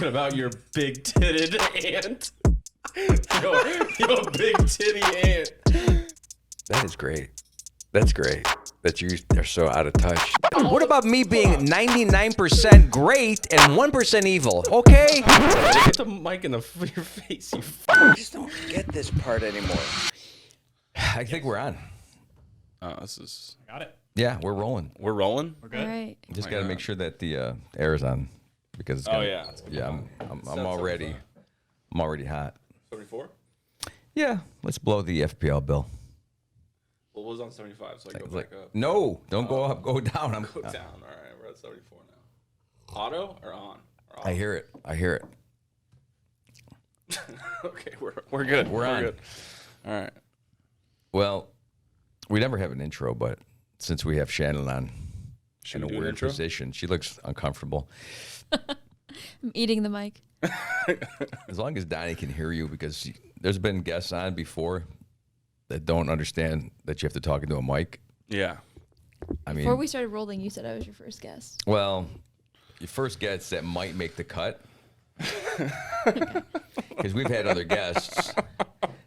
talking about your big-titted aunt. Your big-titty aunt. That is great. That's great that they're so out of touch. What about me being 99% great and 1% evil? Okay? Put the mic in your face, you I just don't get this part anymore. I think we're on. this is... Got it. Yeah, we're rolling. We're rolling? We're good. All right. Just got to make sure that the air is on because it's gonna, yeah. Yeah, I'm already hot. 74? Yeah, let's blow the FPL bill. Well, it was on 75, so I go back up. No, don't go up, go down. Go down. All right, we're at 74 now. Auto or on? Or off? I hear it. Okay, we're good. We're on. Good. All right. Well, we never have an intro, but since we have Shannon on Should in we a do an weird intro? position, she looks uncomfortable. I'm eating the mic. As long as Donnie can hear you, because there's been guests on before that don't understand that you have to talk into a mic. Yeah. I mean, Before we started rolling, you said I was your first guest. well, your first guests that might make the cut. Because we've had other guests,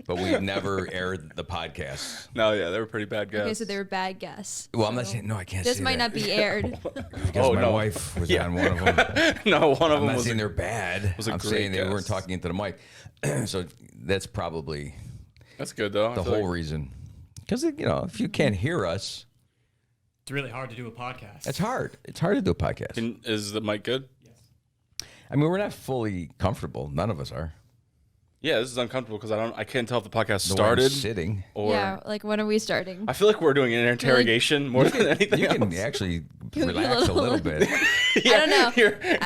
but we've never aired the podcast. No, yeah, they were pretty bad guys. Okay, so they were bad guests. Well, I'm not saying, no, I can't This say might that. not be aired. Because my wife was on one of them. No, one of I'm them not was. saying they're bad. was a I'm great saying they weren't guest. talking into the mic. So that's probably That's good though. the whole reason. Because, if you can't hear us, It's really hard to do a podcast. it's hard. It's hard to do a podcast. Is the mic good? Yes. I mean, we're not fully comfortable. None of us are. Yeah, this is uncomfortable because I can't tell if the podcast No started one's sitting. or. Yeah, like when are we starting? I feel like we're doing an interrogation more than anything You can else. actually You relax a little bit. I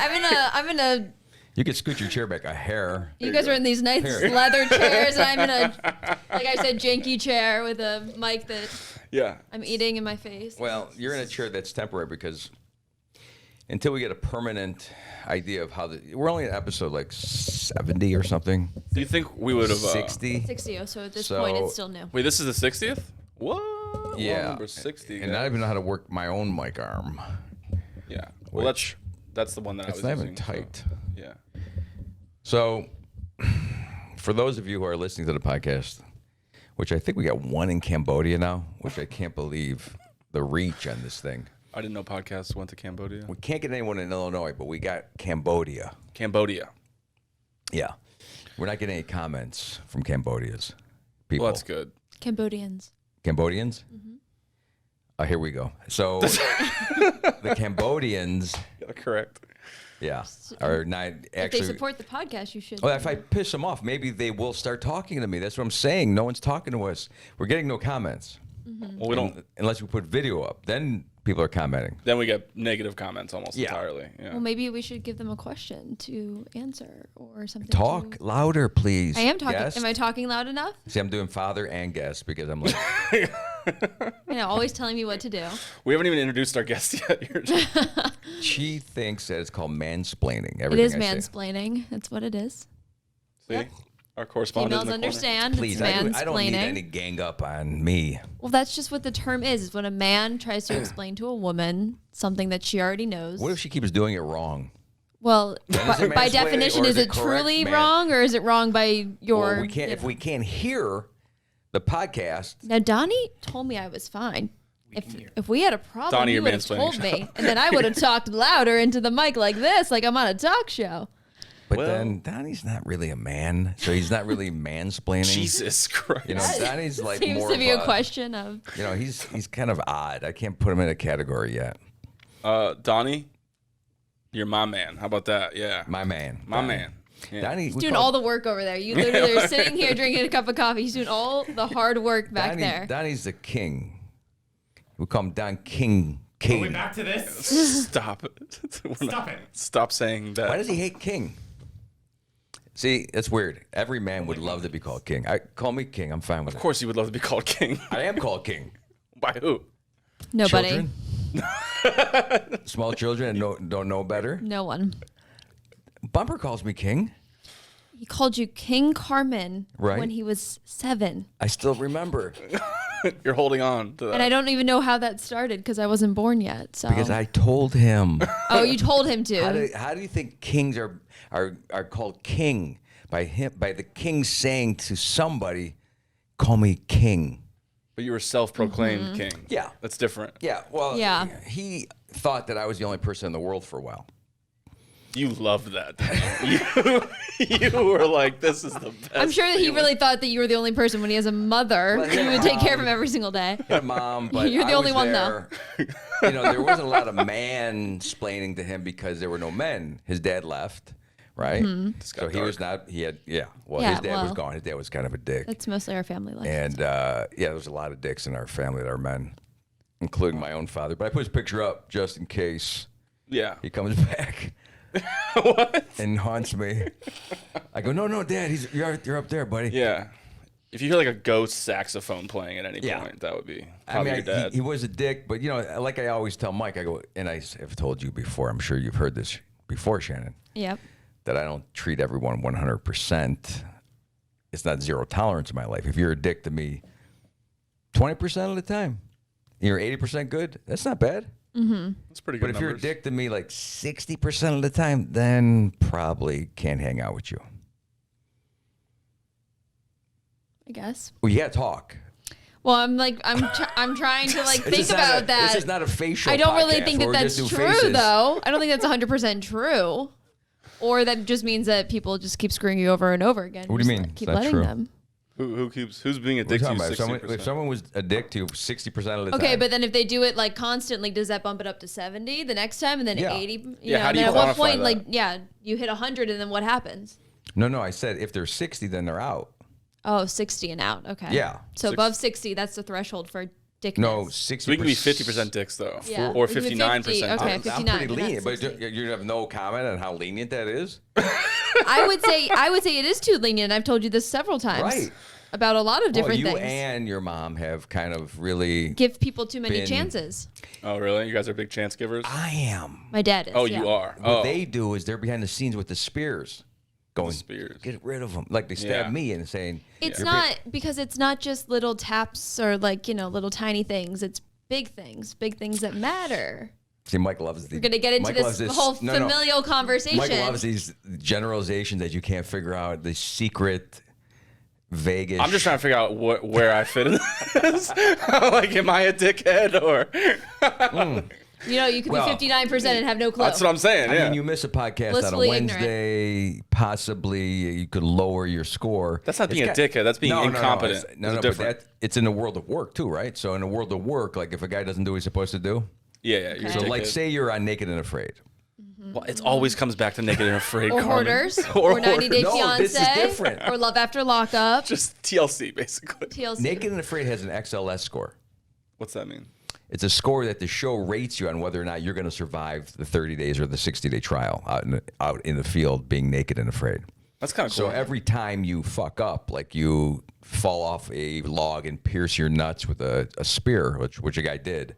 don't know. I'm in a. You could scoot your chair back a hair. You guys are in these nice leather chairs, and I'm in a, like I said, janky chair with a mic that Yeah. I'm eating in my face. Well, you're in a chair that's temporary because until we get a permanent idea of how we're only at episode like 70 or something. Do you think we would have 60. 60. So at this So- point, it's still new. Wait, this is the 60th? What? Yeah. Well, number 60. And I don't even know how to work my own mic arm. Yeah. Well, that's the one that I It's was not using. even tight. So, yeah. So, for those of you who are listening to the podcast, which I think we got one in Cambodia now, which I can't believe the reach on this thing. I didn't know podcasts went to Cambodia. We can't get anyone in Illinois, but we got Cambodia. Cambodia. Yeah. We're not getting any comments from Cambodia's people. Well, that's good. Cambodians. Cambodians? Oh, here we go. So, the Cambodians, Yeah, correct. yeah, are not If they actually... support the podcast, you should. Well, if I piss them off, maybe they will start talking to me. That's what I'm saying. No one's talking to us. We're getting no comments. Well, we don't. Unless we put video up. Then people are commenting. Then we get negative comments almost Yeah. entirely. Yeah. Well, maybe we should give them a question to answer or something. Talk to- louder, please. I am talking. Guest. Am I talking loud enough? See, I'm doing father and guest because I'm like, Always telling me what to do. We haven't even introduced our guest yet. You're just- she thinks that it's called mansplaining. It Everything is I say. mansplaining. That's what it is. See? Yep. Our correspondent. Females in the corner. understand. Please, it's I don't need mansplaining. any gang up on me. Well, that's just what the term is when a man tries to explain to a woman something that she already knows. What if she keeps doing it wrong? Well, is it by mansplaining definition, or is is it it truly correct, man? wrong or is it wrong by your. Well, we can't. If we can't hear the podcast, Now, Donnie told me I was fine. If we had a problem, Donnie, he you're would have mansplaining. told me, and then I would have talked louder into the mic like this, like I'm on a talk show. but Well- then Donnie's not really a man, so he's not really mansplaining. Jesus Christ. You know, Donnie's like Seems more to be of a question of. You know, he's kind of odd. I can't put him in a category yet. Donnie, you're my man. How about that? Yeah. My man. My Donnie. man. Yeah. Donnie, He's doing all the work over there. You literally are sitting here drinking a cup of coffee. He's doing all the hard work back there. Donnie's the king. We call him Don King. Are we King. back to this? Stop it. Stop it. Stop saying that. Why does he hate King? See, that's weird. Every man would love to be called king. Call me king. I'm fine with Of course, you would love to be called king. it. I am called king. By who? Nobody. Children? Small children and don't know better. No one. Bumper calls me king. He called you King Carmen Right. when he was 7. I still remember. You're holding on to that. And I don't even know how that started because I wasn't born yet. So Because I told him. Oh, you told him to. How do you think kings are called king? By the king saying to somebody, call me king. But you were self-proclaimed king. Yeah. That's different. Yeah, well, Yeah. he thought that I was the only person in the world for a while. You loved that, didn't you? You were like, this is the best. I'm sure that he feeling. really thought that you were the only person when he has a mother Well, who would take care of him every single day. He had a mom, but You're the I only was one, there. There wasn't a lot of man-splaining to him because there were no men. His dad left, right? So he was not. He had. Yeah. Well, Yeah, his dad was well, gone. His dad was kind of a dick. That's mostly our family life. And there was a lot of dicks in our family that are men, including my own father. But I put his picture up just in case Yeah. he comes back. What? And haunts me. I go, no, Dad, you're up there, buddy. Yeah. If you hear like a ghost saxophone playing at any Yeah. point, that would be I probably mean, your dad. he was a dick, but like I always tell Mike, I go, and I have told you before, I'm sure you've heard this before, Shannon, Yep. that I don't treat everyone 100%. It's not zero tolerance in my life. If you're a dick to me 20% of the time, you're 80% good, that's not bad. That's pretty good But if you're a numbers. dick to me like 60% of the time, then probably can't hang out with you. I guess. Well, you got to talk. Well, I'm trying to like think about that. This is not a facial I don't really podcast think where that we that's just do true, faces. though. I don't think that's 100% true. Or that just means that people just keep screwing you over and over again. What do you Just mean? Keep It's not letting true. them. Who's being a We're dick to talking you about 60%? if someone was a dick to you 60% of the time. Okay, but then if they do it like constantly, does that bump it up to 70 the next time and then Yeah. 80? You Yeah, know, how do then you at what quantify point, that? like, yeah, you hit 100 and then what happens? No, I said if they're 60, then they're out. Oh, 60 and out. Okay. Yeah. So above 60, that's the threshold for dickness. No, 60%. So we can be 50% dicks though, Yeah. or We can be 59%. 50, okay. I'm 59, pretty but not lenient, but 60. you have no comment on how lenient that is? I would say it is too lenient. I've told you this several times. Right. About a lot of different you things. and your mom have kind of really... Give people too many been- chances. Oh, really? You guys are big chance givers? I am. My dad is. Oh, yeah. you are. What Oh, they do is they're behind the scenes with the spears. Going, spears. get rid of them. Like they stab Yeah. me and saying... It's "You're not because it's not just little taps or like, little tiny things. It's big things that matter. See, Mike loves these. We're going to get into Mike this loves whole no. familial conversation. Mike loves these generalizations that you can't figure out. The secret, vaguish. I'm just trying to figure out where I fit in this. Like, am I a dickhead or? You could Well, be 59% and have no clue. That's what I'm saying. I Yeah. mean, you miss a podcast on a Blissfully ignorant. Wednesday. Possibly you could lower your score. That's not being a dickhead. That's being incompetent. No, It's but different. it's in the world of work too, right? So in the world of work, like if a guy doesn't do what he's supposed to do, Yeah. You're a so like dickhead. say you're on Naked and Afraid. Well, it always comes back to Naked and Afraid. or Carmen. Hoarders, Or or 90 Day No, Fiance, this is different. or Love After Lockup, Just TLC, basically. TLC. Naked and Afraid has an XLS score. What's that mean? It's a score that the show rates you on whether or not you're going to survive the 30 days or the 60-day trial out in the field being naked and afraid. That's kind of cool. So every time you fuck up, like you fall off a log and pierce your nuts with a spear, which a guy did.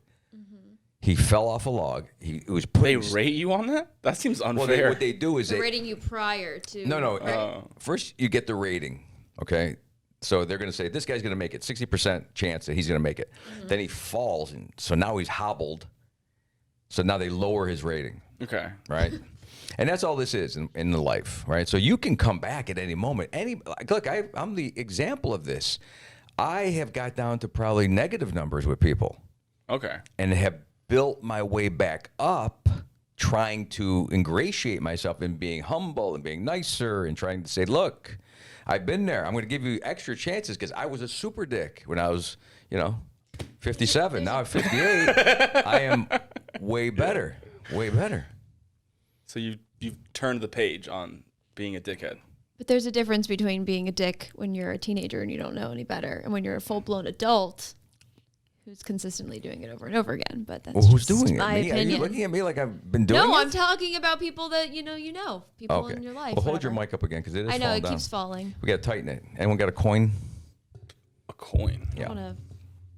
He fell off a log. It was they putting, rate you on that? That seems unfair. well, what they do is They're they rating you prior to. no. First, you get the rating. Okay, so they're going to say this guy's going to make it. 60% chance that he's going to make it. Then he falls, and so now he's hobbled. So now they lower his rating. Okay. Right? And that's all this is in the life, right? So you can come back at any moment. Look, I'm the example of this. I have got down to probably negative numbers with people Okay. and have built my way back up trying to ingratiate myself in being humble and being nicer and trying to say, look, I've been there. I'm going to give you extra chances because I was a super dick when I was, 57. Now I'm 58. I am way better. Way better. So you've turned the page on being a dickhead. But there's a difference between being a dick when you're a teenager and you don't know any better, and when you're a full-blown adult who's consistently doing it over and over again. But that's Well, who's just doing it? my Me? Are opinion. you looking at me like I've been doing it? No, I'm talking about people that you know, people Okay. in your life. Well, hold your whatever. mic up again because it is I know falling it down. keeps falling. We got to tighten it. Anyone got a coin? A coin. Yeah. I wanna,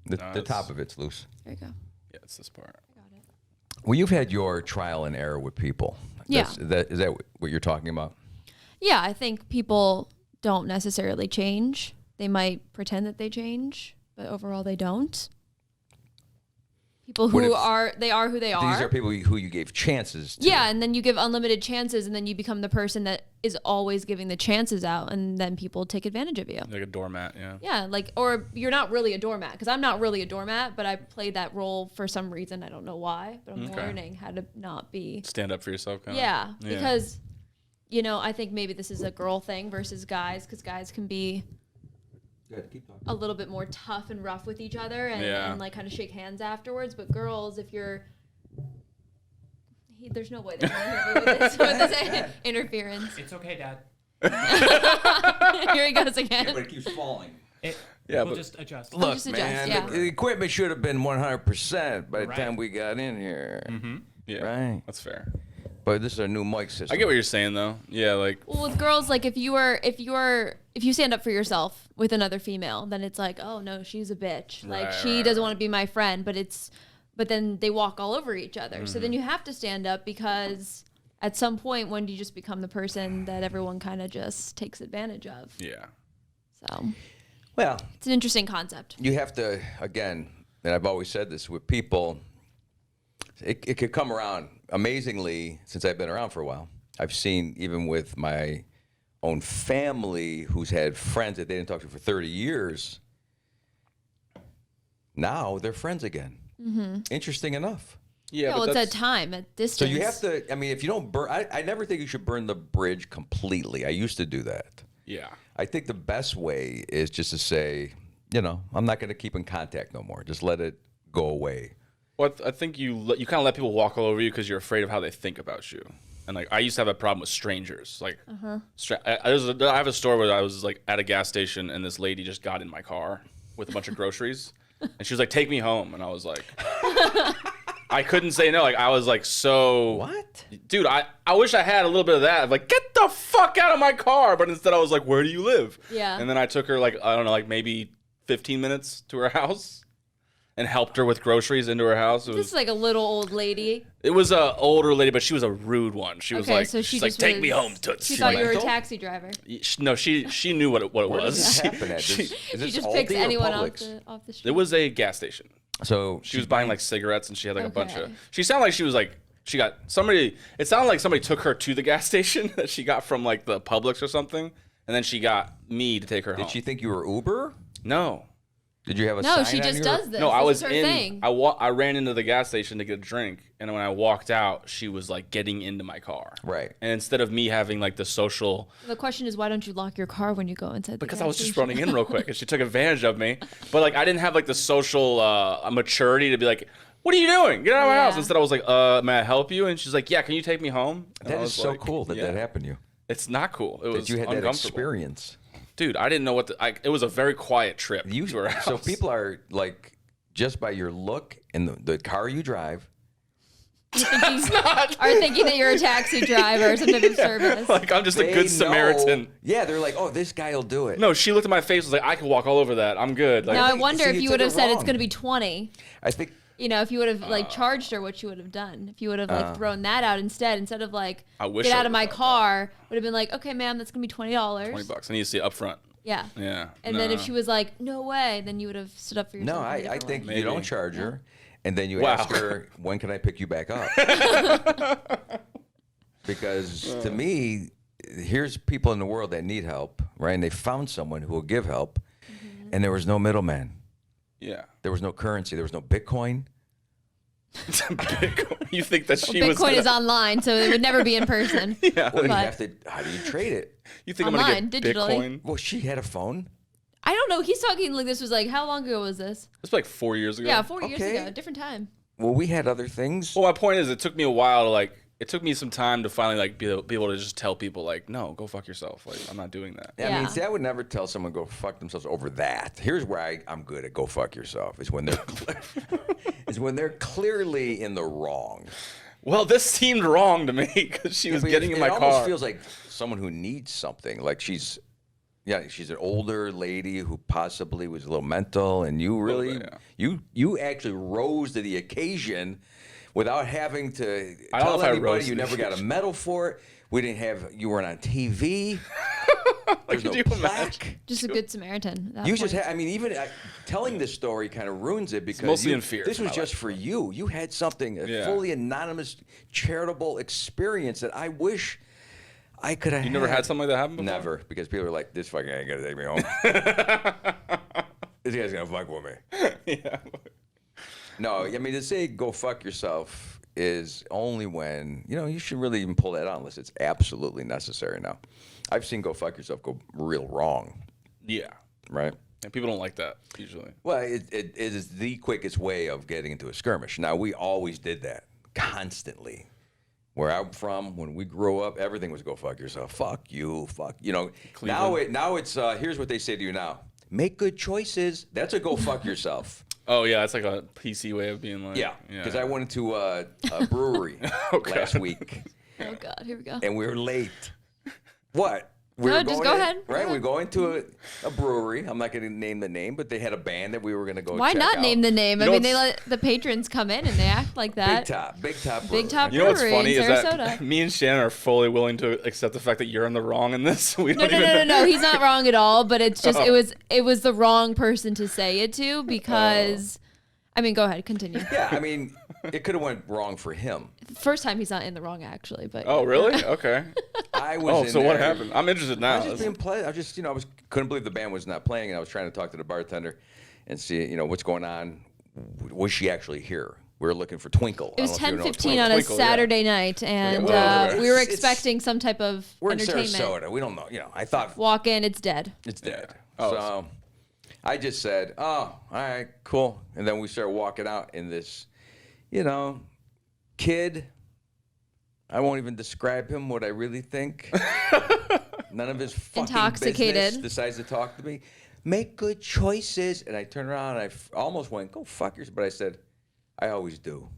The it's- top of it's loose. there you go. Yeah, it's this part. Got it. Well, you've had your trial and error with people. Yeah. Is that what you're talking about? Yeah, I think people don't necessarily change. They might pretend that they change, but overall they don't. People What who if- are who they are. These are people who you gave chances to. Yeah, and then you give unlimited chances, and then you become the person that is always giving the chances out, and then people take advantage of you. Like a doormat, yeah. Yeah, like, or you're not really a doormat, because I'm not really a doormat, but I played that role for some reason. I don't know why, but I'm learning how to not be. Stand up for yourself, kind Yeah, of. because, you know, I think maybe this is a girl thing versus guys, because guys can be Good, keep talking. a little bit more tough and rough with each other and like kind of shake hands afterwards. But girls, if you're, there's no way they can hear me with this interference. It's okay, Dad. Here he goes again. But it keeps falling. We'll but- just adjust. Look, just adjust, man, yeah. the equipment should have been 100% by the Right. time we got in here. Yeah, Right. that's fair. But this is a new mic system. I get what you're saying, though. Yeah, like, Well, with girls, like if you stand up for yourself with another female, then it's like, oh no, she's a bitch. Like she doesn't want to be my friend, but then they walk all over each other. So then you have to stand up, because at some point, when do you just become the person that everyone kind of just takes advantage of? yeah. So Well, it's an interesting concept. you have to, again, and I've always said this with people, it could come around amazingly since I've been around for a while. I've seen, even with my own family who's had friends that they didn't talk to for 30 years, now they're friends again. Interesting enough. Yeah, well, but it's that's, at time, at distance. So you have to, I mean, if you don't burn, I never think you should burn the bridge completely. I used to do that. yeah. I think the best way is just to say, you know, I'm not going to keep in contact no more. Just let it go away. Well, I think you kind of let people walk all over you because you're afraid of how they think about you. And like, I used to have a problem with strangers. Like, I have a story where I was like at a gas station and this lady just got in my car with a bunch of groceries, and she was like, "Take me home," and I was like, I couldn't say no. Like, I was like, so What? dude, I wish I had a little bit of that. I'm like, get the fuck out of my car. But instead I was like, where do you live? Yeah. And then I took her like, I don't know, like maybe 15 minutes to her house and helped her with groceries into her house. This is like a little old lady. It was a older lady, but she was a rude one. She was Okay, like, so she's like, just take was- me home, Toots. She thought you were a rental? taxi driver. No, she knew what it Where was. does this happen at? She- Is She this just Aldi picks or anyone Publix? off the street. it was a gas station. So She was buying like cigarettes, and she had like a bunch of. Okay. She sounded like she was like she got somebody. It sounded like somebody took her to the gas station that she got from like the Publix or something, and then she got me to take her home. Did she think you were Uber? No, Did you have a No, sign she on just your- does this. no. I This was is her in. thing. I ran into the gas station to get a drink, and when I walked out, she was like getting into my car. Right. And instead of me having like the social, The question is, why don't you lock your car when you go inside? because the I gas was just station? running in real quick, and she took advantage of me. But like I didn't have like the social maturity to be like, "What are you doing? Get out of my house!" Yeah. Instead, I was like, "May I help you?" And she's like, "Yeah, can you take me home?" And That I is was so like, cool that yeah. that happened to you. It's not cool. It was That you had that uncomfortable. experience. Dude, I didn't know what it was a very quiet trip You to her house. So people are like, just by your look and the car you drive. Are thinking that you're a taxi driver or some type of service. like I'm just a they good know- Samaritan. Yeah, they're like, oh, this guy will do it. No, she looked at my face and was like, I could walk all over that. I'm good. Like, Now I think- wonder see, if you you took would have it said it's wrong. going to be 20. I think You know, if you would have like charged her, what you would have done. If you would have like thrown that out instead of like I wish get I out of my would've thought car, would have been like, okay, ma'am, that's gonna be $20. $20. I need to see it up front. Yeah. Yeah. And then if she was like, no way, then you would have stood up for yourself. no, in a I different think way. you Maybe. don't charge her, and then you Wow. ask her, when can I pick you back up? Because to me, here's people in the world that need help, right? And they found someone who will give help, and there was no middleman. Yeah. There was no currency. There was no Bitcoin. Bitcoin. You think that she Well, was Bitcoin is online, so it would never be in person. Yeah. Well, you But- have to. How do you trade it? You think Online, I'm gonna get digitally. Bitcoin? Well, she had a phone. I don't know. He's talking like this was like, how long ago was this? This was like 4 years ago. Yeah, 4 years Okay. ago. Different time. Well, we had other things. Well, my point is, it took me a while to like. It took me some time to finally like be able to just tell people like, no, go fuck yourself. Like, I'm not doing that. I mean, Yeah. see, I would never tell someone go fuck themselves over that. Here's where I'm good at go fuck yourself. Is when they're clearly in the wrong. Well, this seemed wrong to me because she was But getting in my it almost car. feels like someone who needs something. Like she's an older lady who possibly was a little mental, and you really, bit, yeah. you actually rose to the occasion without having to I don't know tell if I anybody. rose to You the never got a medal for it. You weren't on TV. There's no could you imagine? plaque. Just a good Samaritan. at that You just, point. I mean, even telling this story kind of ruins it because mostly in fear this for was my just life. for you. You had something, a Yeah. fully anonymous, charitable experience that I wish I could have. You never had something like that happen before? Never, because people are like, "This fucking guy gotta take me home. This guy's gonna fuck with me." Yeah. No, I mean to say "go fuck yourself" is only when you shouldn't really even pull that out unless it's absolutely necessary. Now, I've seen "go fuck yourself" go real wrong, Yeah. right? And people don't like that usually. Well, it is the quickest way of getting into a skirmish. Now, we always did that constantly. Where I'm from, when we grew up, everything was "go fuck yourself." Fuck you, fuck. Cleveland. Now it's here's what they say to you now: make good choices. That's a "go fuck yourself." Oh yeah, it's like a PC way of being like. Yeah, because I went into a brewery Okay. last week, Oh God, here we go. and we were late. What? We No, were just going go ahead. Right, Go we go into a brewery. I'm not going to name the name, but they had a band that we were going to go. Why check not out. name the name? I know mean, they what's- let the patrons come in and they act like that. Big Top. Big Brewery. Top You know what's Brewery funny in is Sarasota. that me and Shannon are fully willing to accept the fact that you're in the wrong in this. We No, don't no, even no, no, know. no. He's not wrong at all. But it's just it was the wrong person to say it to because, I mean, go ahead, continue. Yeah, I mean, it could have went wrong for him. First time he's not in the wrong actually, but Oh really? Okay. I was. Oh, in so what there. happened? I'm interested I now. was just being polite. I just, couldn't believe the band was not playing, and I was trying to talk to the bartender and see, what's going on. Was she actually here? We were looking for Twinkle. It was I don't know if you know 10:15 on a Twinkle, yeah. Saturday night, and well, we were it's- expecting some type of We're in entertainment. Sarasota. We don't know. I thought Walk in, it's dead. it's dead. Oh, So I just said, "Oh, all right, cool." And then we started walking out in this, kid. I won't even describe him. What I really think. None of his fucking Intoxicated. business decides to talk to me. Make good choices. And I turned around and I almost went, "Go fuck yourself." But I said, "I always do."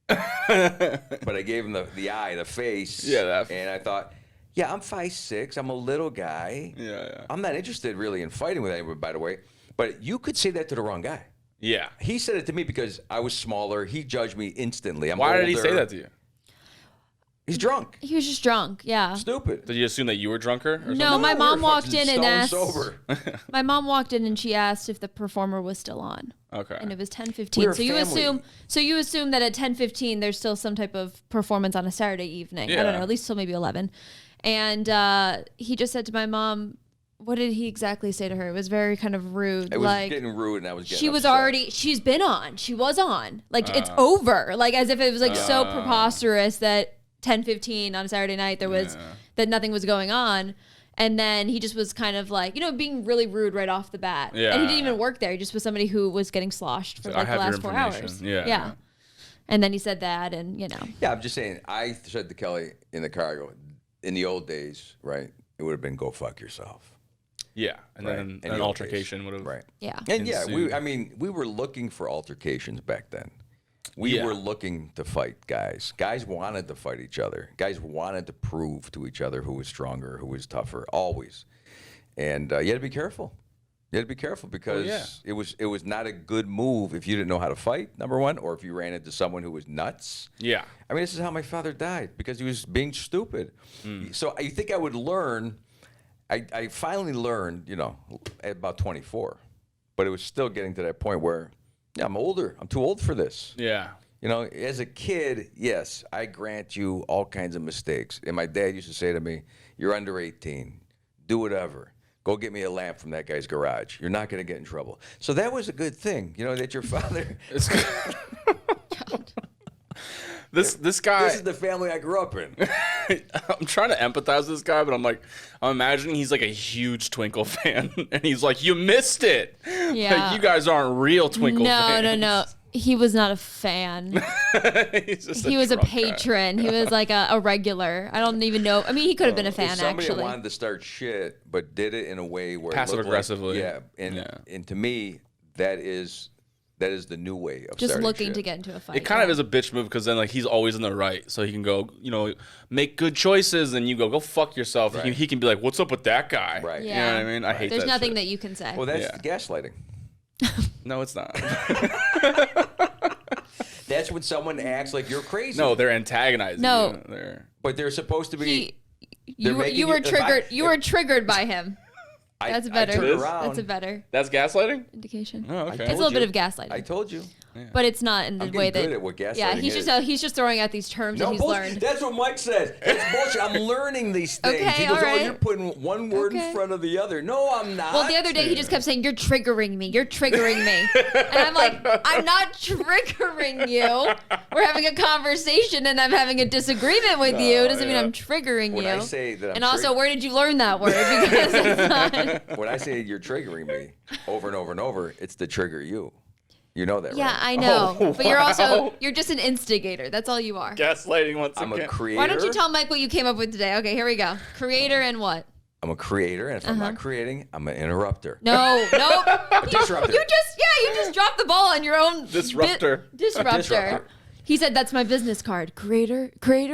But I gave him the eye, the face. Yeah, And I thought, yeah, I'm 5'6". I'm a little guy. Yeah. I'm not interested really in fighting with anyone, by the way. But you could say that to the wrong guy. Yeah. He said it to me because I was smaller. He judged me instantly. I'm Why older. did he say that to you? He's drunk. He was just drunk. Yeah. Stupid. Did you assume that you were drunker? Or No, something? my we're mom walked fucking in and stone asked. sober. My mom walked in and she asked if the performer was still on. Okay. And it was 10:15. We're a So family. you assume that at 10:15 there's still some type of performance on a Saturday evening. I don't Yeah. know, at least till maybe 11. And he just said to my mom, what did he exactly say to her? It was very kind of rude. It was like getting rude, and I was getting she was upset. already she's been on. She was on. Like it's over. Like as if it was like so preposterous that 10:15 on a Saturday night there was that nothing was going on. And then he just was kind of like, being really rude right off the bat. Yeah. And he didn't even work there. He just was somebody who was getting sloshed for So, like I the have your last 4 hours. information. Yeah. Yeah. And then he said that and Yeah, I'm just saying. I said to Kelly in the car, I go, in the old days, right? It would have been "go fuck yourself." Yeah. And Right. then In an the old altercation would have. Right. Yeah. And yeah, ensued. we were looking for altercations back then. We were looking to fight guys. Guys wanted to fight each other. Guys wanted to prove to each other who was stronger, who was tougher, always. And you had to be careful. You had to be careful because it was not a good move if you didn't know how to fight, number one, or if you ran into someone who was nuts. Yeah. I mean, this is how my father died, because he was being stupid. So you think I would learn? I finally learned, at about 24. But it was still getting to that point where, yeah, I'm older. I'm too old for this. Yeah. As a kid, yes, I grant you all kinds of mistakes. And my dad used to say to me, "You're under 18. Do whatever. Go get me a lamp from that guy's garage. You're not going to get in trouble." So that was a good thing, that your father. It's this guy. This is the family I grew up in. I'm trying to empathize with this guy, but I'm imagining he's like a huge Twinkle fan, and he's like, "You missed it. Yeah. Like, you guys aren't real Twinkle fans." No. He was not a fan. He's just He was a drunk guy. patron. He was like a regular. I don't even know. I mean, he could have been a If fan somebody actually. wanted to start shit, but did it in a way where it Passive looked like- aggressively. yeah, and to me, that is the new way of Just starting looking shit. to get into a fight. It kind of is a bitch move because then he's always in the right, so he can go, make good choices, and you go fuck yourself. Right. He can be like, "What's up with that guy?" Right. You know what I mean? I hate There's that. nothing shit. that you can say. Well, that's Yeah. gaslighting. No, it's not. That's when someone acts like you're crazy. No, they're antagonizing. No. You. They're but they're supposed to be. They're you making were you- if triggered. I- You were triggered by him. That's better. I turned It is? around. That's a better That's gaslighting? indication. Oh, okay. It's a told little bit you. of gaslighting. I told you. But it's not in the I'm way getting that. good at what gaslighting yeah, he's just throwing out these terms that No, he's bullshit. learned. That's what Mike says. That's bullshit. I'm learning these things. Okay, He goes, all right. oh, you're putting one word Okay. in front of the other. No, I'm not. Well, the other day he just kept saying, "You're triggering me. You're triggering me," and I'm like, "I'm not triggering you. We're having a conversation, and I'm having a disagreement with you. Doesn't mean yeah. I'm triggering When you." I say that I'm and also, trig- where did you learn that word? Because it's not. When I say you're triggering me over and over and over, it's to trigger you. You know that, Yeah, right? I know, Oh, but you're wow. also just an instigator. That's all you are. Gaslighting once I'm again. a creator. Why don't you tell Mike what you came up with today? Okay, here we go. Creator and what? I'm a creator, and if I'm not creating, I'm an interrupter. No, nope. disruptor. You just dropped the ball on your own Disruptor. Disruptor. Disruptor. He said that's my business card. Creator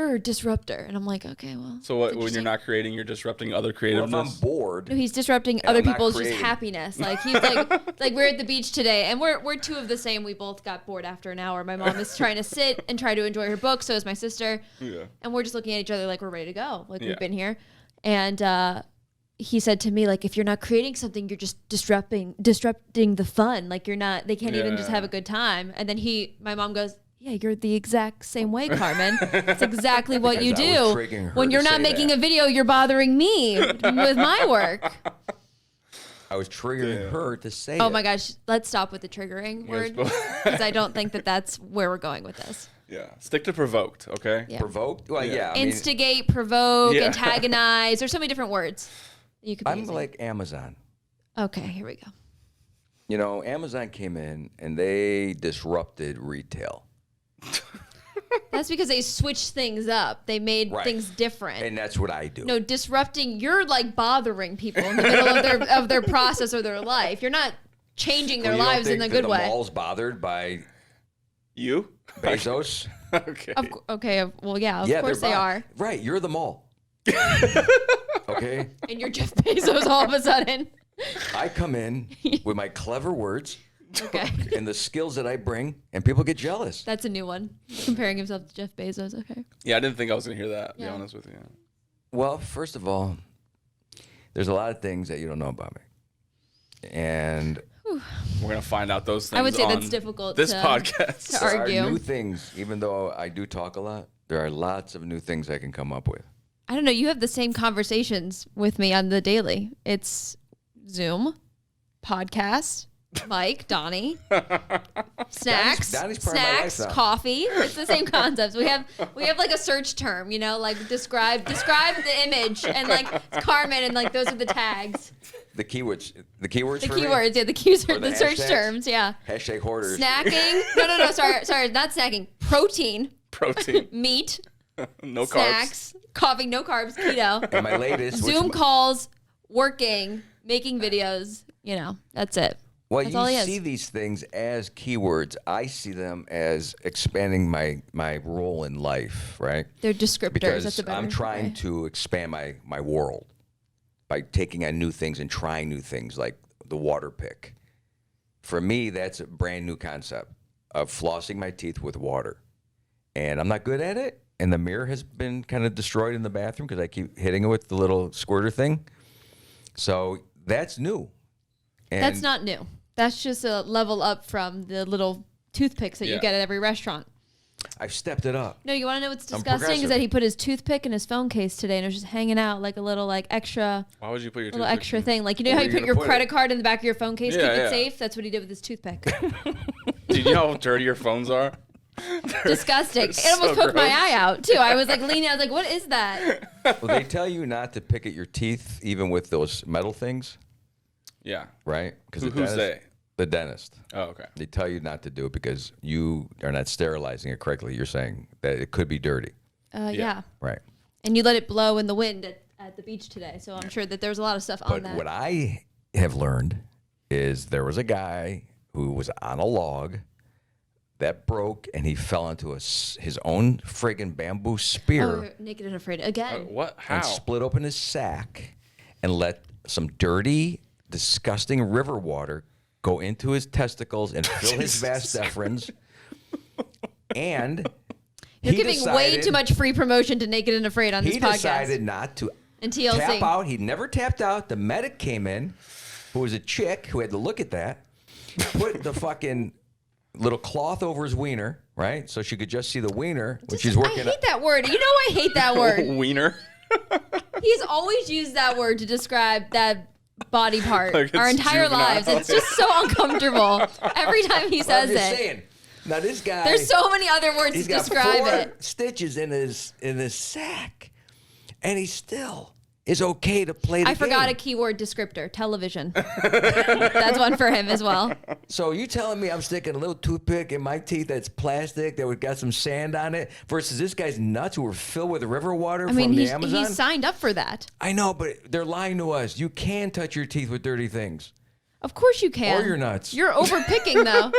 or disruptor. And I'm like, okay, well. So what, it's when you're interesting. not creating, you're disrupting other Well, if I'm creativeness? bored, No, he's disrupting And other I'm not people's just creating. happiness. Like he's like we're at the beach today, and we're two of the same. We both got bored after an hour. My mom is trying to sit and try to enjoy her book. So is my sister. Yeah. And we're just looking at each other like we're ready to go. Like Yeah. we've been here. And he said to me, like, if you're not creating something, you're just disrupting the fun. Like you're not. They can't even just Yeah. have a good time. And then my mom goes, yeah, you're the exact same way, Carmen. It's exactly what you Because I was do. triggering her When to you're not say making that. a video, you're bothering me with my work. I was triggering her to say Oh it. my gosh, let's stop with the triggering word because I don't think that that's where we're going with this. Yeah. Stick to provoked, okay? Yeah. Provoked? Well, Yeah. yeah. I mean, Instigate, provoke, Yeah. antagonize. There's so many different words you could be I'm using. like Amazon. Okay, here we go. You know, Amazon came in and they disrupted retail. That's because they switched things up. They made Right. things different. And that's what I do. No, disrupting. You're like bothering people in the middle of their process or their life. You're not changing their Well, you don't lives in think a that good the way. mall's bothered by You? Bezos? Okay. Okay, well, yeah, of yeah, course they're they bo- are. Right, you're the mall. Okay? And you're Jeff Bezos all of a sudden. I come in with my clever words Okay. and the skills that I bring, and people get jealous. That's a new one. Comparing himself to Jeff Bezos. Okay. Yeah, I didn't think I was going to hear that, to Yeah. be honest with you. Well, first of all, there's a lot of things that you don't know about me. And We're going to find out those things I would say that's on difficult this to- podcast. to there argue. are new things, even though I do talk a lot, there are lots of new things I can come up with. I don't know. You have the same conversations with me on the daily. It's Zoom, podcast, Mike, Donnie, snacks, Donnie's part of my life snacks, now. coffee. It's the same concepts. We have like a search term, you know, like describe the image, and like it's Carmen, and like those are the tags, The keywords the for me? keywords, yeah, the cues Or are the the search hashtags? terms, yeah. Hashtag hoarders. Snacking. No, sorry, not snacking. Protein, Protein, meat, no carbs. snacks, coffee, no carbs, keto. And my latest, Zoom which, calls, working, making videos. You know, that's it. well, That's all he you has. see these things as keywords. I see them as expanding my role in life, right? They're descriptors. Because That's a better I'm trying way. to expand my world by taking on new things and trying new things, like the water pick. For me, that's a brand new concept of flossing my teeth with water. And I'm not good at it. And the mirror has been kind of destroyed in the bathroom because I keep hitting it with the little squirter thing. So that's new. And That's not new. That's just a level up from the little toothpicks that you Yeah. get at every restaurant. I've stepped it up. No, you want to know what's I'm disgusting? Is progressive. that he put his toothpick in his phone case today, and it was just hanging out like a little like extra Why would you put your little toothpick extra in? thing. Like you know Where how are you you put your gonna put credit it? card in the back of your phone case, Yeah, keep it yeah. safe. That's what he did with his toothpick. Do you know how dirty your phones are? Disgusting. It so almost poked my gross. eye out too. I was like leaning. I was like, "What is that?" Well, they tell you not to pick at your teeth, even with those metal things, Yeah. right? Because Who's they? The dentist. Oh, okay. They tell you not to do it because you are not sterilizing it correctly. You're saying that it could be dirty, Yeah. right? And you let it blow in the wind at the beach today. So I'm sure that there's a lot of stuff on But that. what I have learned is there was a guy who was on a log that broke and he fell into his own friggin' bamboo spear Oh, naked and afraid again. What? How? and split open his sack and let some dirty, disgusting river water go into his testicles and fill his vas deferens. And You're he giving way decided- too much free promotion to Naked and Afraid on this He podcast. decided not to And TLC. tap out. He never tapped out. The medic came in, who was a chick who had to look at that, put the fucking little cloth over his wiener, right? So she could just see the wiener when she's working. I hate that word. You know I hate that word. Wiener. He's always used that word to describe that body part Like it's our entire juvenile. lives. It's just so uncomfortable every time he I'm says just it. saying. Now this guy, There's so many other words he's to got describe 4 it. stitches in his sack, and he still is okay to play the I forgot a game. keyword descriptor, television. That's one for him as well. So you telling me I'm sticking a little toothpick in my teeth that's plastic that would got some sand on it versus this guy's nuts who were filled with river water I mean, from the he Amazon? signed up for that. I know, but they're lying to us. You can touch your teeth with dirty things. Of course you can. Or your nuts. You're overpicking though.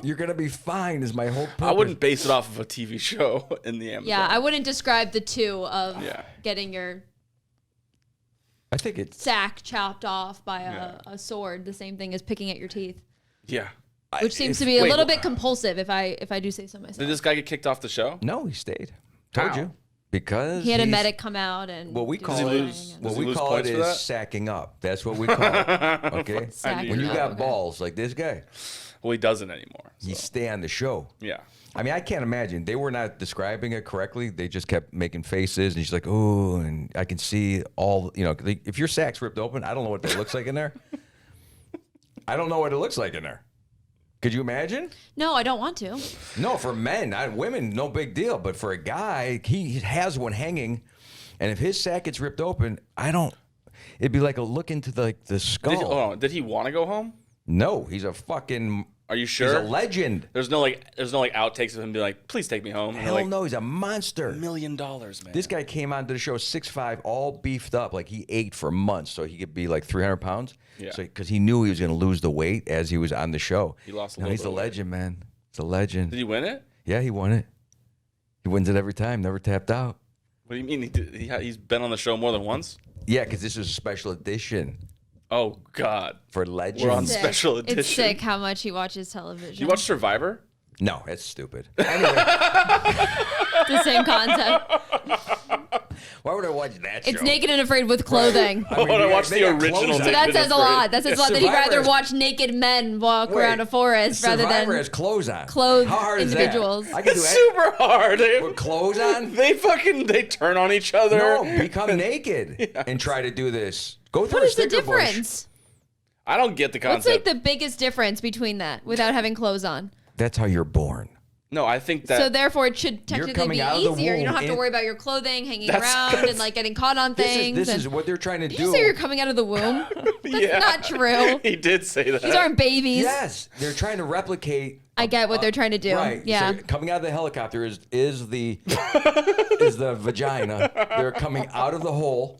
You're gonna be fine. Is my whole purpose. I wouldn't base it off of a TV show in the Amazon. Yeah, I wouldn't describe the two of getting your I think it's sack chopped off by a sword the same thing as picking at your teeth. Yeah. Which seems to be a little bit compulsive if I do say so myself. Did this guy get kicked off the show? no. He stayed. Told How? you because He had a he's- medic come out and What we do call his it, thing lose- and- what Does he we lose call it points for is that? sacking up. That's what we call it. Okay. Sacking When you up, got okay. balls like this guy, Well, he doesn't anymore. you stay on the show. Yeah. I mean, I can't imagine. They were not describing it correctly. They just kept making faces, and she's like, "Oh," and I can see all. You know, if your sack's ripped open, I don't know what that looks like in there. I don't know what it looks like in there. Could you imagine? No, I don't want to. No, for men, women, no big deal. But for a guy, he has one hanging, and if his sack gets ripped open, I don't. It'd be like a look into the skull. Did he want to go home? No, he's a fucking. Are you He's sure? a legend. There's no outtakes of him being like, please take me home. And Hell they're like, no, he's a monster. $1 million, man. This guy came onto the show 6'5", all beefed up, like he ate for months, so he could be like 300 pounds. Yeah. So because he knew he was going to lose the weight as he was on the show. He lost a Now little he's bit a of weight. legend, man. He's a legend. Did he win it? Yeah, he won it. He wins it every time. Never tapped out. What do you mean? He's been on the show more than once? Yeah, because this was a special edition Oh, God. for legends. We're on Sick. special edition. It's sick how much he watches television. You watch Survivor? No, that's stupid. Anyway, It's the same concept. why would I watch that show? It's Naked and Afraid with clothing. I want to watch they the got original. clothes on. So Naked that and says a Afraid. lot. That says a lot that he'd Survivor rather has- watch naked men walk Wait, around a forest rather Survivor than has clothes on. clothed How hard is individuals. that? I can do It's it super hard. with clothes on. They turn on each other. No, become naked and try to do this. Go through What a is the sticker bush. difference? I don't get the What's concept. like the biggest difference between that without having clothes on? That's how you're born. No, I think that. So therefore, it should technically coming be out of the easier. You don't womb have to in- worry about your clothing hanging That's- around and like getting caught on things. This and- is what they're trying to Did do. you say you're coming out of the womb? That's not true. He did say that. These aren't babies. Yes, they're trying to replicate. I get what they're trying to do. Right. Yeah. So coming out of the helicopter is the vagina. They're coming out of the hole.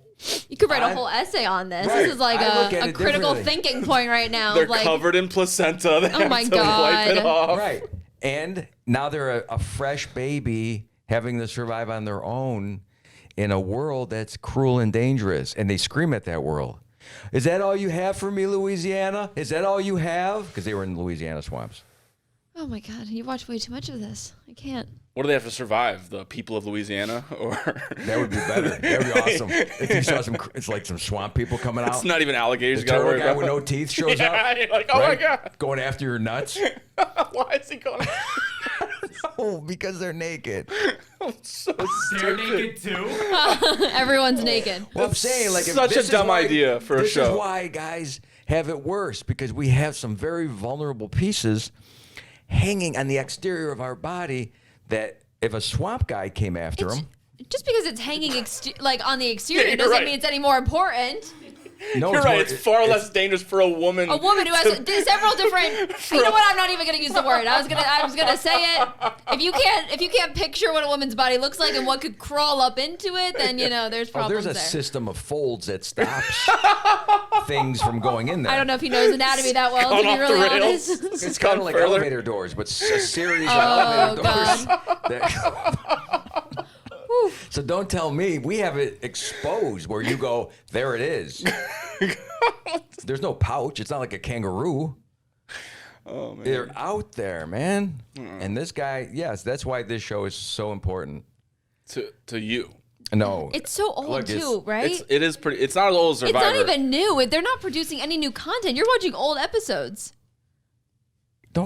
You could write a I'm- whole essay on this. Right. This is like I look at a it critical differently. thinking point right now. They're like, covered in placenta. They have my to wipe it God. off. Right. And now they're a fresh baby having to survive on their own in a world that's cruel and dangerous. And they scream at that world. Is that all you have for me, Louisiana? Is that all you have? Because they were in Louisiana swamps. Oh my God, you watch way too much of this. I can't. What do they have to survive? The people of Louisiana, or That would be better. That would be awesome. If you saw it's like some swamp people coming out. it's not even alligators. The You gotta turtle worry guy about. with no teeth shows Yeah, up. you're like, oh right? my God. Going after your nuts. Why is he going? Oh, because they're naked. So They're stupid. naked too. Everyone's naked. Well, I'm saying, like, if Such a this is dumb why- idea for a This show. is why guys have it worse, because we have some very vulnerable pieces hanging on the exterior of our body that if a swamp guy came after them, Just because it's hanging like on the exterior you're doesn't right. mean it's any more important. no, You're right. It's far less dangerous for a woman. A woman who has several different. You know what? I'm not even gonna use the word. I was gonna say it. If you can't picture what a woman's body looks like and what could crawl up into it, then there's problems there's a there. system of folds that stops things from going in there. I don't know if he knows anatomy that well, to Gone be off the really rails. honest. It's kind of like further. elevator doors, but a series of Oh, elevator doors. So don't tell me we have it exposed where you go, there it is. There's no pouch. It's not like a kangaroo. Oh man. They're out there, man. And this guy, yes, that's why this show is so important. To you. No. It's so old Look, too, right? It is pretty. It's not as old as Survivor. It's not even new. They're not producing any new content. You're watching old episodes.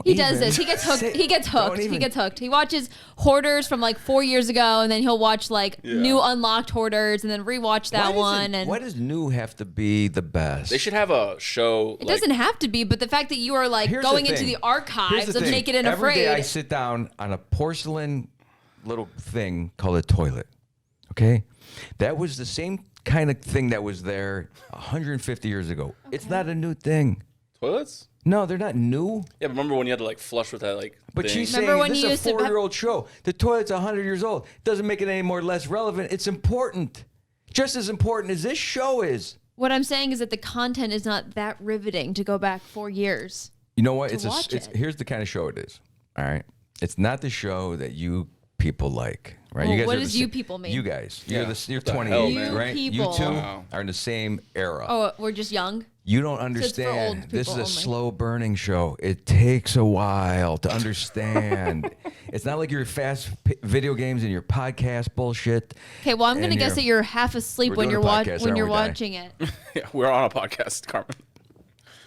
He does this. He gets hooked. He gets hooked. He watches Hoarders from like 4 years ago, and then he'll watch like new unlocked Hoarders, and then rewatch that one. And why does new have to be the best? They should have a show. It doesn't have to be, but the fact that you are like going into the archives of Naked and Every Afraid. day I sit down on a porcelain little thing called a toilet. Okay, that was the same kind of thing that was there 150 years ago. Okay. It's not a new thing. Toilets? No, they're not new. Yeah, but remember when you had to like flush with that like But thing? she's saying this is a 4-year-old show. The toilet's 100 years old. Doesn't make it any more less relevant. It's important. Just as important as this show is. What I'm saying is that the content is not that riveting to go back 4 years. You know what? Here's the kind of show it is. All right. It's not the show that you people like, right? Well, you guys what does you people mean? You guys. Yeah. You're 28, right? People. You two Wow. are in the same era. Oh, we're just young? You don't understand. This is a slow burning show. It takes a while to understand. It's not like your fast video games and your podcast bullshit. Okay, well, I'm going to guess that you're half asleep when you're watching it. Yeah, we're on a podcast, Carmen.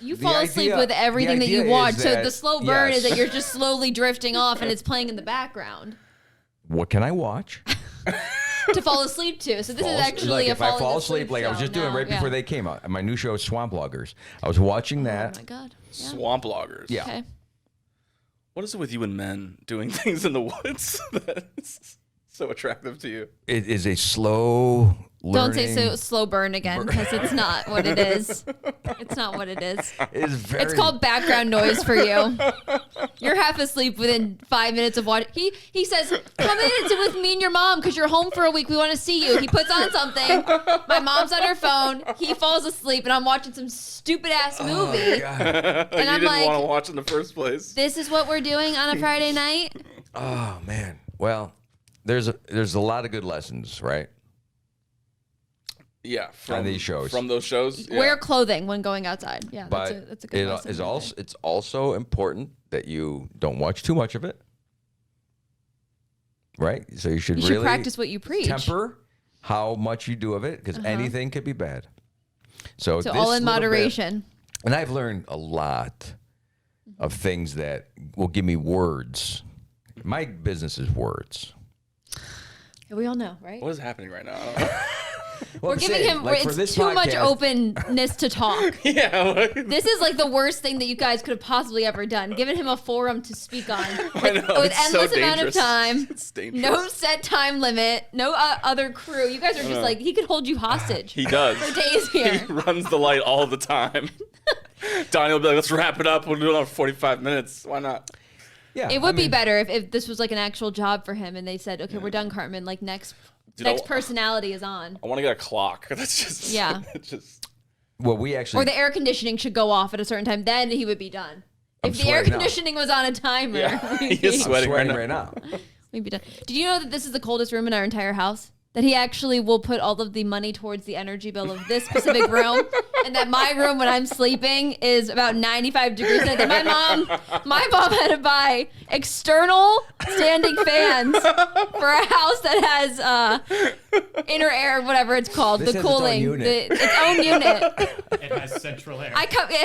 You fall asleep with everything that you watch. So the slow burn is that you're just slowly drifting off and it's playing in the background. What can I watch? To fall asleep to. So this is actually if I fall asleep, like I was just doing right before they came out. My new show is Swamp Loggers. I was watching that. Oh my God. Yeah. Swamp Loggers. Yeah. Okay. What is it with you and men doing things in the woods that's so attractive to you? It is a slow Don't learning. say slow burn again, because it's not what it is. It's not what it is. It's called background noise for you. You're half asleep within 5 minutes of watching. He says, come in and sit with me and your mom because you're home for a week. We want to see you. He puts on something. My mom's on her phone. He falls asleep, and I'm watching some stupid ass movie. God. And I'm didn't want to watch in the first place. This is what we're doing on a Friday night? Oh man. Well, there's a lot of good lessons, right? Yeah, on these shows. From those shows. Yeah. Wear clothing when going outside. Yeah, but that's a good lesson. It's also important that you don't watch too much of it. Right? So you should really practice what you preach. Temper how much you do of it, because anything could be bad. So all in moderation. And I've learned a lot of things that will give me words. My business is words. Yeah, we all know, right? What is happening right now? I don't know. Well, we're giving him it's too much openness to talk. Yeah. This is like the worst thing that you guys could have possibly ever done. Giving him a forum to speak on I know, with it's endless so amount of time. It's dangerous. No set time limit. No other crew. You guys are just like, he could hold you hostage. He does. For days here. He runs the light all the time. Donnie will be like, let's wrap it up. We'll do it on 45 minutes. Why not? Yeah, it would be better if this was like an actual job for him and they said, okay, we're done, Carmen. Like next personality is on. I want to get a clock. That's just Well, we actually or the air conditioning should go off at a certain time. Then he would be done. If the air conditioning was on a timer, he's sweating right now. We'd be done. Did you know that this is the coldest room in our entire house? That he actually will put all of the money towards the energy bill of this specific room, and that my room when I'm sleeping is about 95 degrees. And my mom had to buy external standing fans for a house that has inner air, whatever it's called, the cooling, its own unit. It has central air.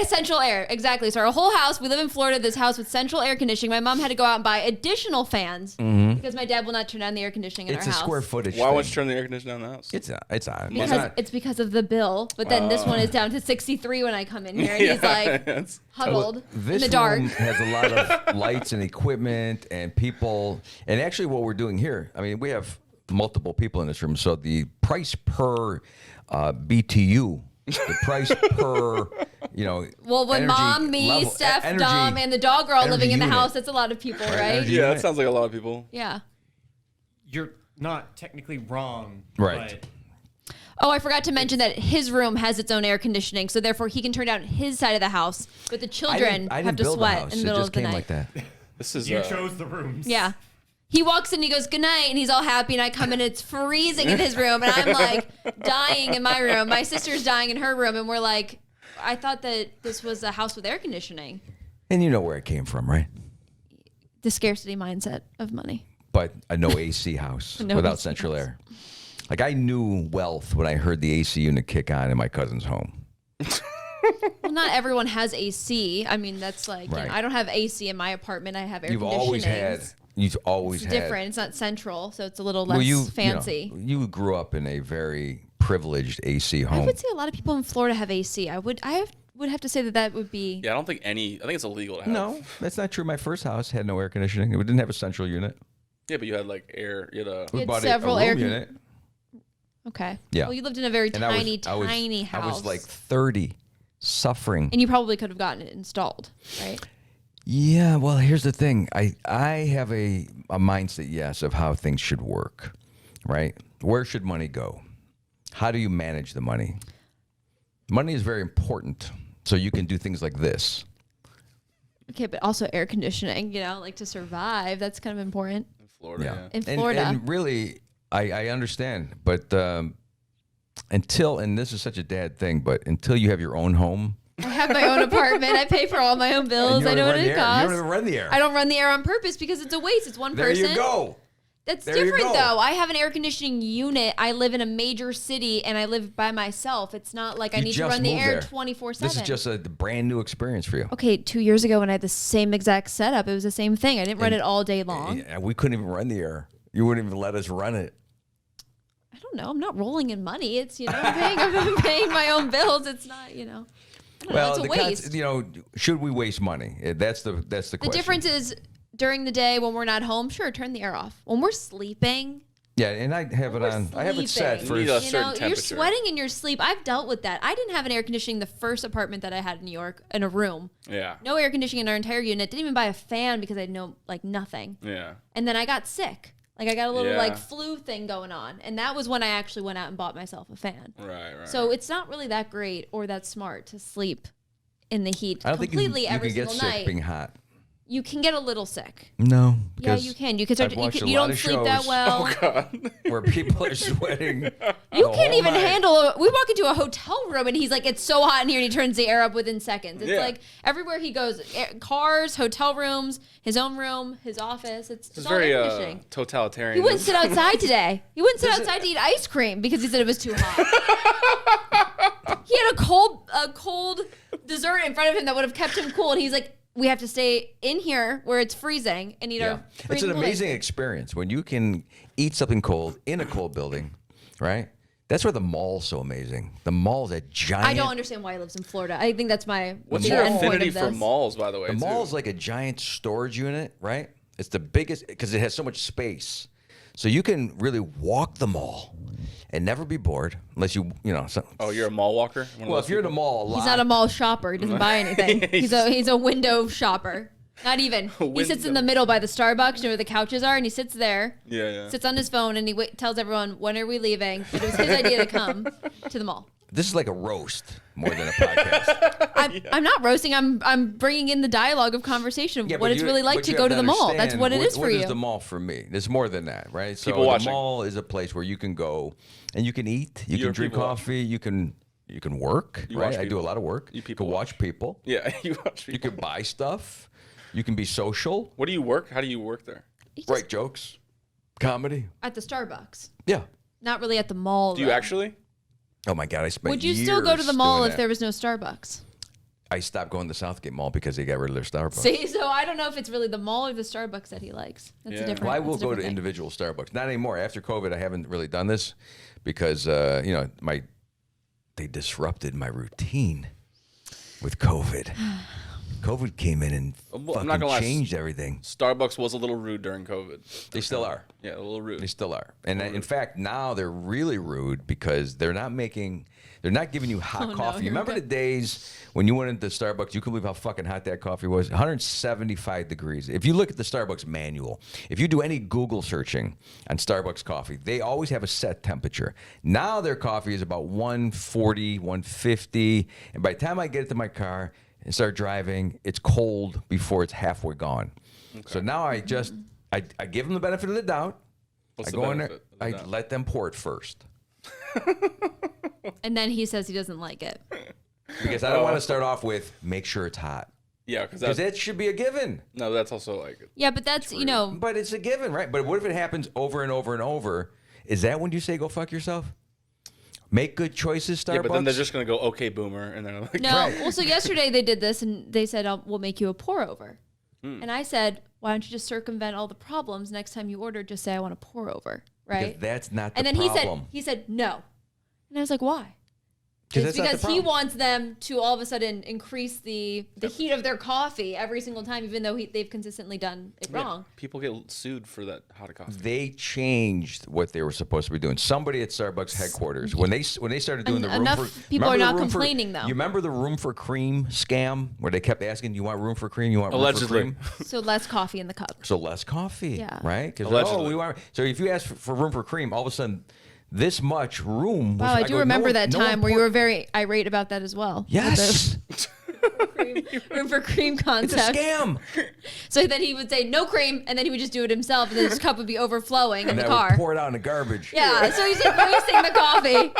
Central air, exactly. So our whole house, we live in Florida, this house with central air conditioning. My mom had to go out and buy additional fans because my dad will not turn down the air conditioning in our house. It's a square footage. Why won't you turn the air conditioning on the house? It's on. It's because of the bill. But then this one is down to 63 when I come in here, and he's like huddled in the dark. This room has a lot of lights and equipment and people. And actually, what we're doing here, I mean, we have multiple people in this room, so the price per BTU. The price per, Well, when mom, me, Steph, Dom, and the dog are all living in the house, that's a lot of people, right? Yeah, that sounds like a lot of people. Yeah. You're not technically wrong. Right. But oh, I forgot to mention that his room has its own air conditioning, so therefore he can turn down his side of the house, but the children have to sweat in the middle of the night. Like that. This is you chose the rooms. Yeah. He walks in, he goes, good night, and he's all happy, and I come in, it's freezing in his room, and I'm like dying in my room. My sister's dying in her room, and we're like, I thought that this was a house with air conditioning. And you know where it came from, right? The scarcity mindset of money. But a no AC house without central air. Like I knew wealth when I heard the AC unit kick on in my cousin's home. Well, not everyone has AC. I mean, that's like, Right. you know, I don't have AC in my apartment. I have air You've conditioning. always It's had. different. It's not central, so it's a little less fancy. You grew up in a very privileged AC home. I would say a lot of people in Florida have AC. I would have to say that would be. Yeah, I don't think I think it's illegal to have. No, that's not true. My first house had no air conditioning. It didn't have a central unit. Yeah, but you had like air. You had a. We had bought several a room air unit. Okay. Yeah. Well, you lived in a very And I tiny house. I was like 30, suffering. And you probably could have gotten it installed, right? Yeah, well, here's the thing. I have a mindset, yes, of how things should work, right? Where should money go? How do you manage the money? Money is very important, so you can do things like this. Okay, but also air conditioning, you know, like to survive. That's kind of important. In Florida. Yeah. In Florida. And really, I understand, but and this is such a dad thing, but until you have your own home. I have my own apartment. I pay for all my own bills. I know what it costs. You don't even run the air. I don't run the air on purpose because it's a waste. It's one person. There you go. That's There you different, go. though. I have an air conditioning unit. I live in a major city, and I live by myself. It's not like I You need to just run the moved air there. 24/7. This is just a brand new experience for you. Okay, 2 years ago when I had the same exact setup, it was the same thing. I didn't run it all day long. Yeah, we couldn't even run the air. You wouldn't even let us run it. I don't know. I'm not rolling in money. It's, you know, I'm paying my own bills. It's not, you know. I don't know, it's a waste. Should we waste money? That's the The question. difference is during the day when we're not home, sure, turn the air off. When we're sleeping, Yeah, and I have it we're on. I have it set sleeping. for. You need a you certain know, you're temperature. sweating in your sleep. I've dealt with that. I didn't have an air conditioning the first apartment that I had in New York in a room. Yeah. No air conditioning in our entire unit. Didn't even buy a fan because I had nothing. Yeah. And then I got sick. Like I got a little Yeah. like flu thing going on. And that was when I actually went out and bought myself a fan. Right. So it's not really that great or that smart to sleep in the heat I don't think completely you every can get single sick night. being hot. You can get a little sick. No. Yeah, you can. You can start. I've watched a You lot don't of sleep that shows well. where people are sweating. You can't even handle. We walk into a hotel room and he's like, "It's so hot in here," and he turns the air up within seconds. It's Yeah. like everywhere he goes, cars, hotel rooms, his own room, his office. It's It's all very air conditioning. totalitarian. He wouldn't sit outside today. He wouldn't sit outside to eat ice cream because he said it was too hot. He had a cold dessert in front of him that would have kept him cool, and he's like, "We have to stay in here where it's freezing and eat Yeah. our." It's freezing an cold amazing ice experience when you can eat something cold in a cold building, right? That's where the mall's so amazing. The mall's a giant. I don't understand why he lives in Florida. I think that's my What's the your end point affinity of for this. malls, by the way? The too? mall's like a giant storage unit, right? It's the biggest because it has so much space. So you can really walk the mall and never be bored unless you know. Oh, you're a mall walker? One of Well, those if you're in a people? mall a lot. He's not a mall shopper. He doesn't buy anything. He's a window shopper. Not even. He sits in the middle by the Starbucks, you know where the couches are, and he sits there. Yeah. Sits on his phone and he tells everyone when are we leaving. But it was his idea to come to the mall. This is like a roast more than a podcast. I'm not roasting. I'm bringing in the dialogue of conversation of Yeah, what but it's really like but to you go have to the mall. That's understand what it is for what you. is the mall for me? There's more than that, right? So People the watching. mall is a place where you can go and you can eat, you You're can drink people coffee, you can work, You right? watch I do a people. lot of work. You people can watch people. Yeah, you watch You people. can buy stuff. You can be social. What do you work? How do you work there? He just- Write jokes. Comedy. At the Starbucks. Yeah. Not really at the mall. Do you though. actually? Oh my God, I spent Would you still go to years the mall doing if that. there was no Starbucks? I stopped going to the Southgate Mall because they got rid of their Starbucks. See, so I don't know if it's really the mall or the Starbucks that he likes. That's a Yeah. different. Well, I will that's a go to different thing. individual Starbucks. Not anymore. After COVID, I haven't really done this because they disrupted my routine with COVID. COVID came in and Well, I'm not fucking gonna lie. changed everything. Starbucks was a little rude during COVID. They still are. Yeah, a little rude. They still are. And in fact, now they're really rude because they're not giving you hot Oh, no, coffee. here we Remember go. the days when you went into Starbucks, you couldn't believe how fucking hot that coffee was? 175 degrees. If you look at the Starbucks manual, if you do any Google searching on Starbucks coffee, they always have a set temperature. Now their coffee is about 140, 150. And by the time I get it to my car and start driving, it's cold before it's halfway gone. So now I just, I give them the benefit of the doubt. What's I the go in there, benefit of the I doubt? let them pour it first. And then he says he doesn't like it. Because I don't want to start off with make sure it's hot. Yeah, because Because that should be a given. no, that's also like Yeah, but that's, you know, But it's a given, right? But what if it happens over and over and over Is that when you say go fuck yourself? Make good choices, Starbucks? Yeah, but then they're just going to go, okay, boomer. And then I'm like, No. Well, so yesterday they did this and they said, we'll make you a pour over. And I said, why don't you just circumvent all the problems? Next time you order, just say, I want a pour over. Right? Because that's not the and then problem. he said no. And I was like, why? It's because he wants them to all of a sudden increase the heat of their coffee every single time, even though they've consistently done it wrong. People get sued for that hot coffee. They changed what they were supposed to be doing. Somebody at Starbucks headquarters, when they started doing the room enough for... people are not room for- complaining, though. You remember the room for cream scam where they kept asking, you want room for cream? You want room Allegedly. for cream? So less coffee in the cup. So less coffee, Yeah. right? Because Allegedly. so if you ask for room for cream, all of a sudden this much room. Wow, I do remember that time where you were. were very irate about that as well. Yes, Room for cream it's a concept. scam. So then he would say no cream, and then he would just do it himself, and then his cup would be overflowing in And the I car. would pour it out in the garbage. Yeah, so he's like wasting the coffee.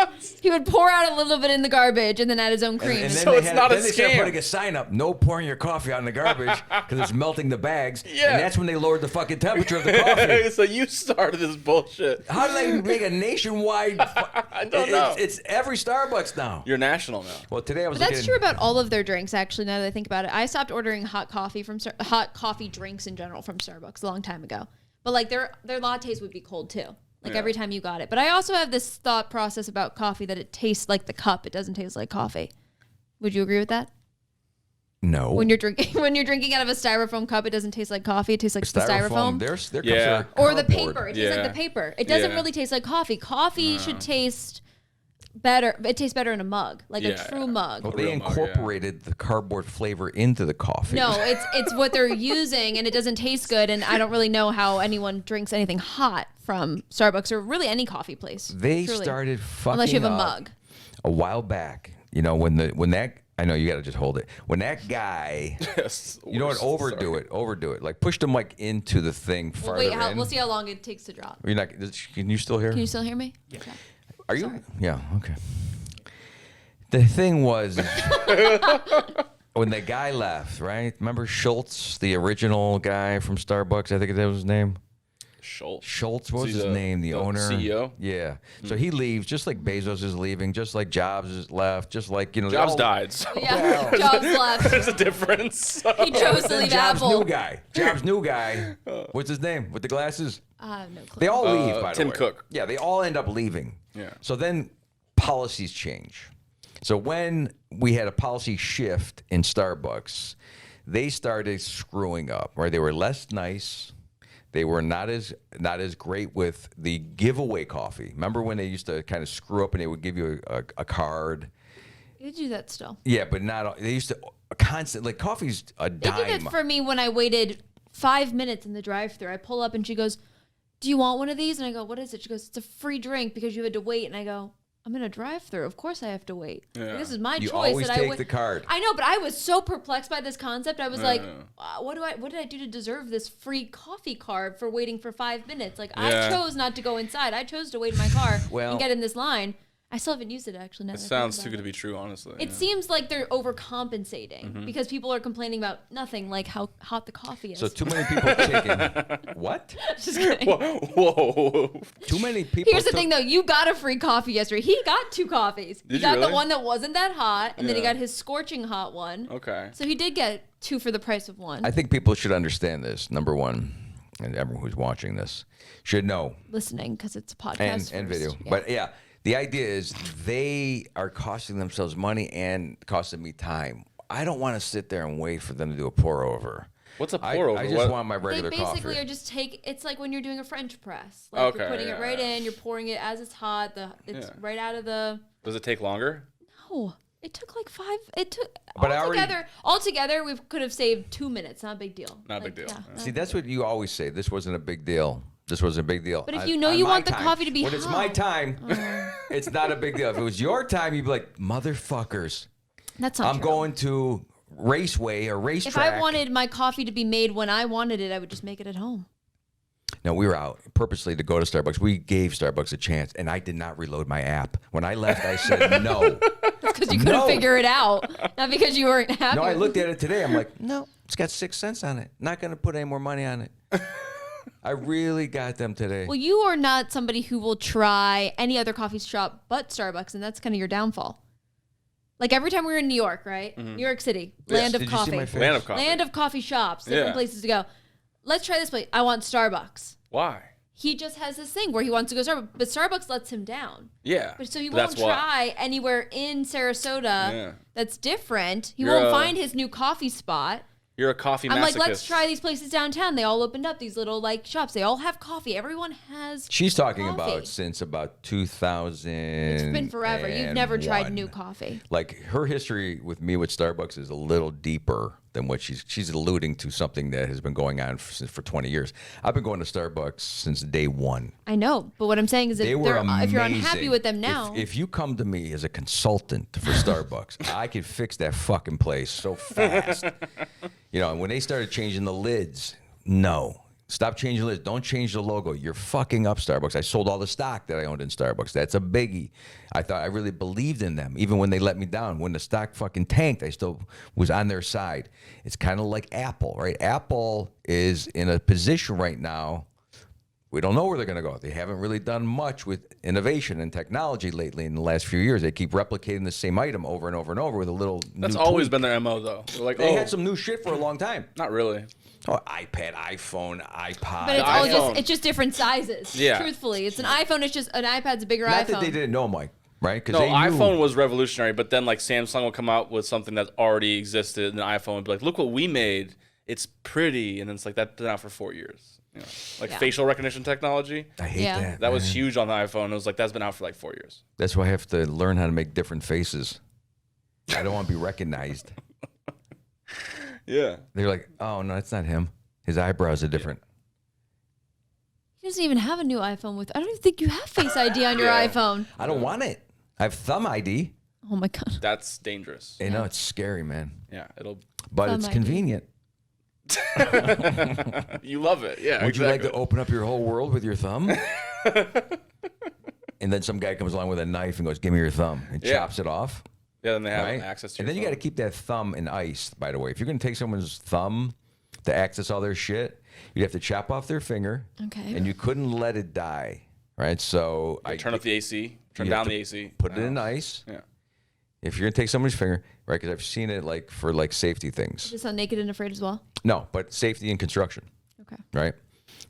He would pour out a little bit in the garbage and then add his own cream. And then So it's not a then they started scam. putting a sign up: no pouring your coffee out in the garbage because it's melting the bags. Yeah. And that's when they lowered the fucking temperature of the coffee. So you started this bullshit. How do they make a nationwide? I don't know. It's every Starbucks now. You're national now. Well, today I was. But that's looking- true about all of their drinks, actually, now that I think about it. I stopped ordering hot coffee hot coffee drinks in general from Starbucks a long time ago. But like their lattes would be cold too. Like Yeah. every time you got it. But I also have this thought process about coffee that it tastes like the cup. It doesn't taste like coffee. Would you agree with that? No. When you're drinking out of a styrofoam cup, it doesn't taste like coffee. It tastes like the styrofoam. Their cups Yeah. are Or the cardboard. paper. It tastes like Yeah. the paper. It doesn't Yeah. really taste like coffee. Coffee should taste better. It tastes better in a mug, like a Yeah. true mug. Well, they Real mug, yeah. incorporated the cardboard flavor into the coffee. No, it's what they're using, and it doesn't taste good. And I don't really know how anyone drinks anything hot from Starbucks or really any coffee place. They truly. started fucking Unless you have a up mug. a while back. You know, when that I know you got to just hold it. When that guy, Yes. you know what, overdo it, like pushed him like into the thing Well, farther wait, in. we'll see how long it takes to drop. You're not. Can you still hear? Can you still hear me? Yeah. Are you? Sorry. Yeah. Okay. The thing was, when the guy left, right? Remember Schultz, the original guy from Starbucks? I think that was his name. Schultz, what was Is his he name? The owner, CEO. Yeah. So he leaves, just like Bezos is leaving, just like Jobs is left, just like they Jobs all- died. So Yeah, Jobs left. there's a difference. He chose to leave Jobs' Apple. new guy. Jobs' new guy. What's his name? With the glasses? No clue. They all leave, by the Tim way. Cook. Yeah, they all end up leaving. Yeah. So then policies change. So when we had a policy shift in Starbucks, they started screwing up, right? They were less nice. They were not as great with the giveaway coffee. Remember when they used to kind of screw up and they would give you a card? They do that still. Yeah, but not. They used to constant like coffee's a They dime. did that for me when I waited 5 minutes in the drive-thru. I pull up and she goes, "Do you want one of these?" And I go, "What is it?" She goes, "It's a free drink because you had to wait." And I go, "I'm in a drive-thru. Of course I have to wait. Yeah. This is my You choice." always that take I would. the card. I know, but I was so perplexed by this concept. I was like, Yeah. "What did I do to deserve this free coffee card for waiting for 5 minutes?" Like Yeah. I chose not to go inside. I chose to wait in my car Well- and get in this line. I still haven't used it actually. Now It that I think sounds about too good it. to be true, honestly. It yeah. seems like they're overcompensating because people are complaining about nothing, like how hot the coffee is. So too many people taking what? Just kidding. Whoa. Too many people. Here's the took- thing, though. You got a free coffee yesterday. He got 2 coffees. He Did you got the really? one that wasn't that hot, and then he Yeah. got his scorching hot one. Okay. So he did get 2 for the price of 1. I think people should understand this. Number one, and everyone who's watching this should know Listening, because it's a podcast. and first. video. Yeah. But yeah, the idea is they are costing themselves money and costing me time. I don't want to sit there and wait for them to do a pour over. What's a I, pour over? I just What- want my they regular basically coffee. are just it's like when you're doing a French press. Like Okay, you're putting yeah, it right yeah. in, you're pouring it as it's hot. It's Yeah. right out of the. Does it take longer? Oh, it took like 5. It took. But I already- Altogether, we could have saved 2 minutes. Not a big deal. Not a big deal. Yeah, See, that's what you always say. This wasn't a big deal. This wasn't a big deal. But if On- you know on you my want the time. coffee to be when it's my hot. time, it's not a big deal. If it was your time, you'd be like, motherfuckers, That's not I'm true. going to raceway or racetrack. If I wanted my coffee to be made when I wanted it, I would just make it at home. No, we were out purposely to go to Starbucks. We gave Starbucks a chance, and I did not reload my app. When I left, I said no. Because you couldn't No. figure it out. Not because you weren't happy. No, I with looked it. at it today. I'm like, no, it's got 6 cents on it. Not going to put any more money on it. I really got them today. Well, you are not somebody who will try any other coffee shop but Starbucks, and that's kind of your downfall. Like every time we were in New York, right? New York City, land of Did you see coffee. my face? Land of coffee. Land of coffee shops, different places to go. Let's try this place. I want Starbucks. Why? He just has this thing where he wants to go Starbucks, but Starbucks lets him down. Yeah. But so he But won't that's why. try anywhere in Sarasota that's different. He You're won't a- find his new coffee spot. You're a coffee I'm masochist. like, let's try these places downtown. They all opened up these little like shops. They all have coffee. Everyone has. She's talking coffee. about since about 2000. It's been forever. You've never tried new coffee. Like her history with me with Starbucks is a little deeper than what she's alluding to, something that has been going on for 20 years. I've been going to Starbucks since day one. I know, but what I'm saying is, They if, were if you're unhappy amazing. with them now, If you come to me as a consultant for Starbucks, I could fix that fucking place so fast. You know, and when they started changing the lids, no. Stop changing lids. Don't change the logo. You're fucking up Starbucks. I sold all the stock that I owned in Starbucks. That's a biggie. I really believed in them, even when they let me down. When the stock fucking tanked, I still was on their side. It's kind of like Apple, right? Apple is in a position right now. We don't know where they're going to go. They haven't really done much with innovation and technology lately in the last few years. They keep replicating the same item over and over and over with a little That's new always tweak. been their MO, though. They're like, They had some new shit for a long time. Not really. Oh, iPad, iPhone, iPod. but it's all iPhone. it's just different sizes. Yeah. Truthfully, it's an iPhone. It's just an iPad's a bigger Not iPhone. that they didn't know, Mike, right? No, they knew. iPhone was revolutionary, but then like Samsung will come out with something that already existed, and the iPhone would be like, "Look what we made! It's pretty," and then it's like that's been out for 4 years. You know, like Yeah. facial recognition technology. I hate Yeah. that. That was man. huge on the iPhone. It was like that's been out for like 4 years. That's why I have to learn how to make different faces. I don't want to be recognized. Yeah. They're like, oh, no, it's not him. His eyebrows are different. He doesn't even have a new iPhone with. I don't even think you have Face ID on your Yeah. iPhone. I don't want it. I have Thumb ID. Oh my god. That's dangerous. You know, it's scary, man. Yeah, it'll. But Thumb it's ID. convenient. You love it. Yeah. Would you like to exactly. open up your whole world with your thumb? And then some guy comes along with a knife and goes, give me your thumb, and Yeah. chops it off. Yeah, then they have Right? access to. And your then you got to phone. keep that thumb in ice, by the way. If you're going to take someone's thumb to access all their shit, you'd have to chop off their finger. Okay. And you couldn't let it die, right? So I turn up the AC. Turn you have down to the AC. Put it in ice. Yeah. If you're going to take someone's finger, right? Because I've seen it like for like safety things. Just on Naked and Afraid as well. No, but safety in construction, Okay. right?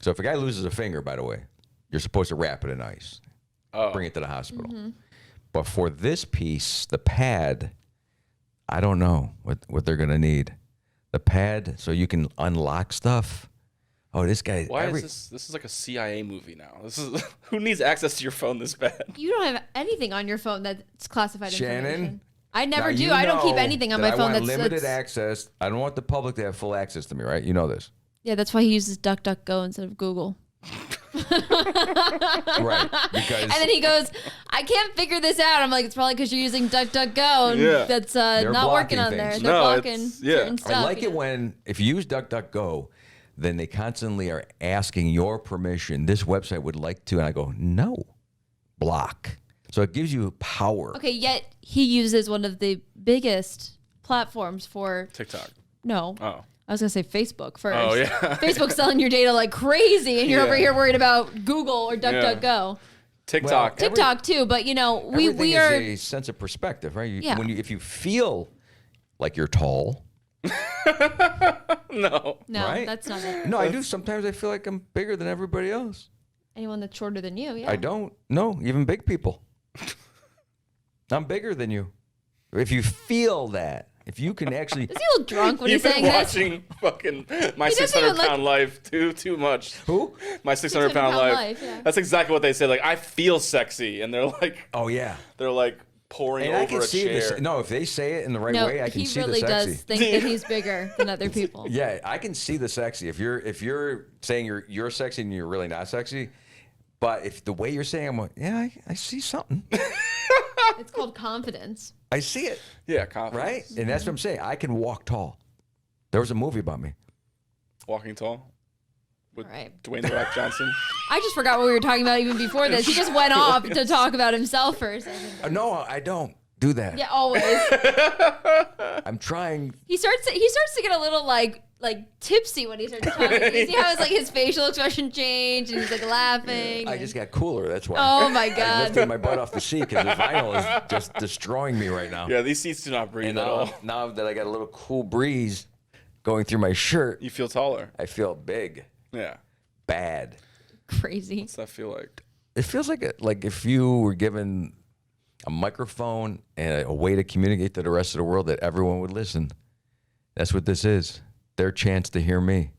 So if a guy loses a finger, by the way, you're supposed to wrap it in ice. Oh. Bring it to the hospital. But for this piece, the pad, I don't know what they're gonna need. The pad, so you can unlock stuff. Oh, this guy. Why is this? This is like a CIA movie now. This is who needs access to your phone this bad? You don't have anything on your phone that's classified Shannon? information. I never Now, do. you I don't keep know anything on that my I phone want that's limited access. I don't want the public to have full access to me, right? You know this, Yeah, that's why he uses DuckDuckGo instead of Google. right? Because And then he goes, I can't figure this out. I'm like, it's probably because you're using DuckDuckGo and Yeah. that's They're not working blocking on there. things. They're No, blocking it's- yeah. certain stuff. I like you it know? when if you use DuckDuckGo, then they constantly are asking your permission. This website would like to, and I go no, block. So it gives you power. Okay, yet he uses one of the biggest platforms for TikTok. no. Oh. I was gonna say Facebook first. Oh, yeah. Facebook's selling your data like crazy, and you're Yeah. over here worried about Google or DuckDuckGo. TikTok. Well, TikTok too, but you know Everything we is are. a sense of perspective, right? Yeah. If you feel like you're tall, no. No, right? that's not it. no, I do. Sometimes I feel like I'm bigger than everybody else. Anyone that's shorter than you, yeah. I don't. No, even big people. I'm bigger than you. If you feel that, if you can actually. Is he a little drunk when You've he's been saying this? watching fucking My He doesn't 600 even Pound Life too much. Who? My 600 600 Pound Pound Life. Life, yeah. That's exactly what they say. Like I feel sexy, and they're like Oh yeah. pouring And I over can a see chair. this. No, if they say it in the right No, way, I can he see really the sexy. does think that he's bigger than other people. Yeah, I can see the sexy. If you're saying you're sexy and you're really not sexy, but if the way you're saying, I'm like, yeah, I see something. It's called confidence. I see it, Yeah, confidence. right? And that's what I'm saying. I can walk tall. There was a movie about me. Walking tall with Right. Dwayne The Rock Johnson. I just forgot what we were talking about even before this. He just went off to talk about himself for a second. No, I don't do that. Yeah, always. I'm trying. He starts to get a little like like tipsy when he started talking. You see how his facial expression changed and he's like laughing. I just got cooler. That's why. Oh my I God. lifted my butt off the seat because the vinyl is just destroying me right now. Yeah, these seats do not breathe And at all. now that I got a little cool breeze going through my shirt, You feel taller. I feel big, Yeah. bad. Crazy. What's that feel like? It feels like if you were given a microphone and a way to communicate to the rest of the world that everyone would listen. That's what this is. Their chance to hear me.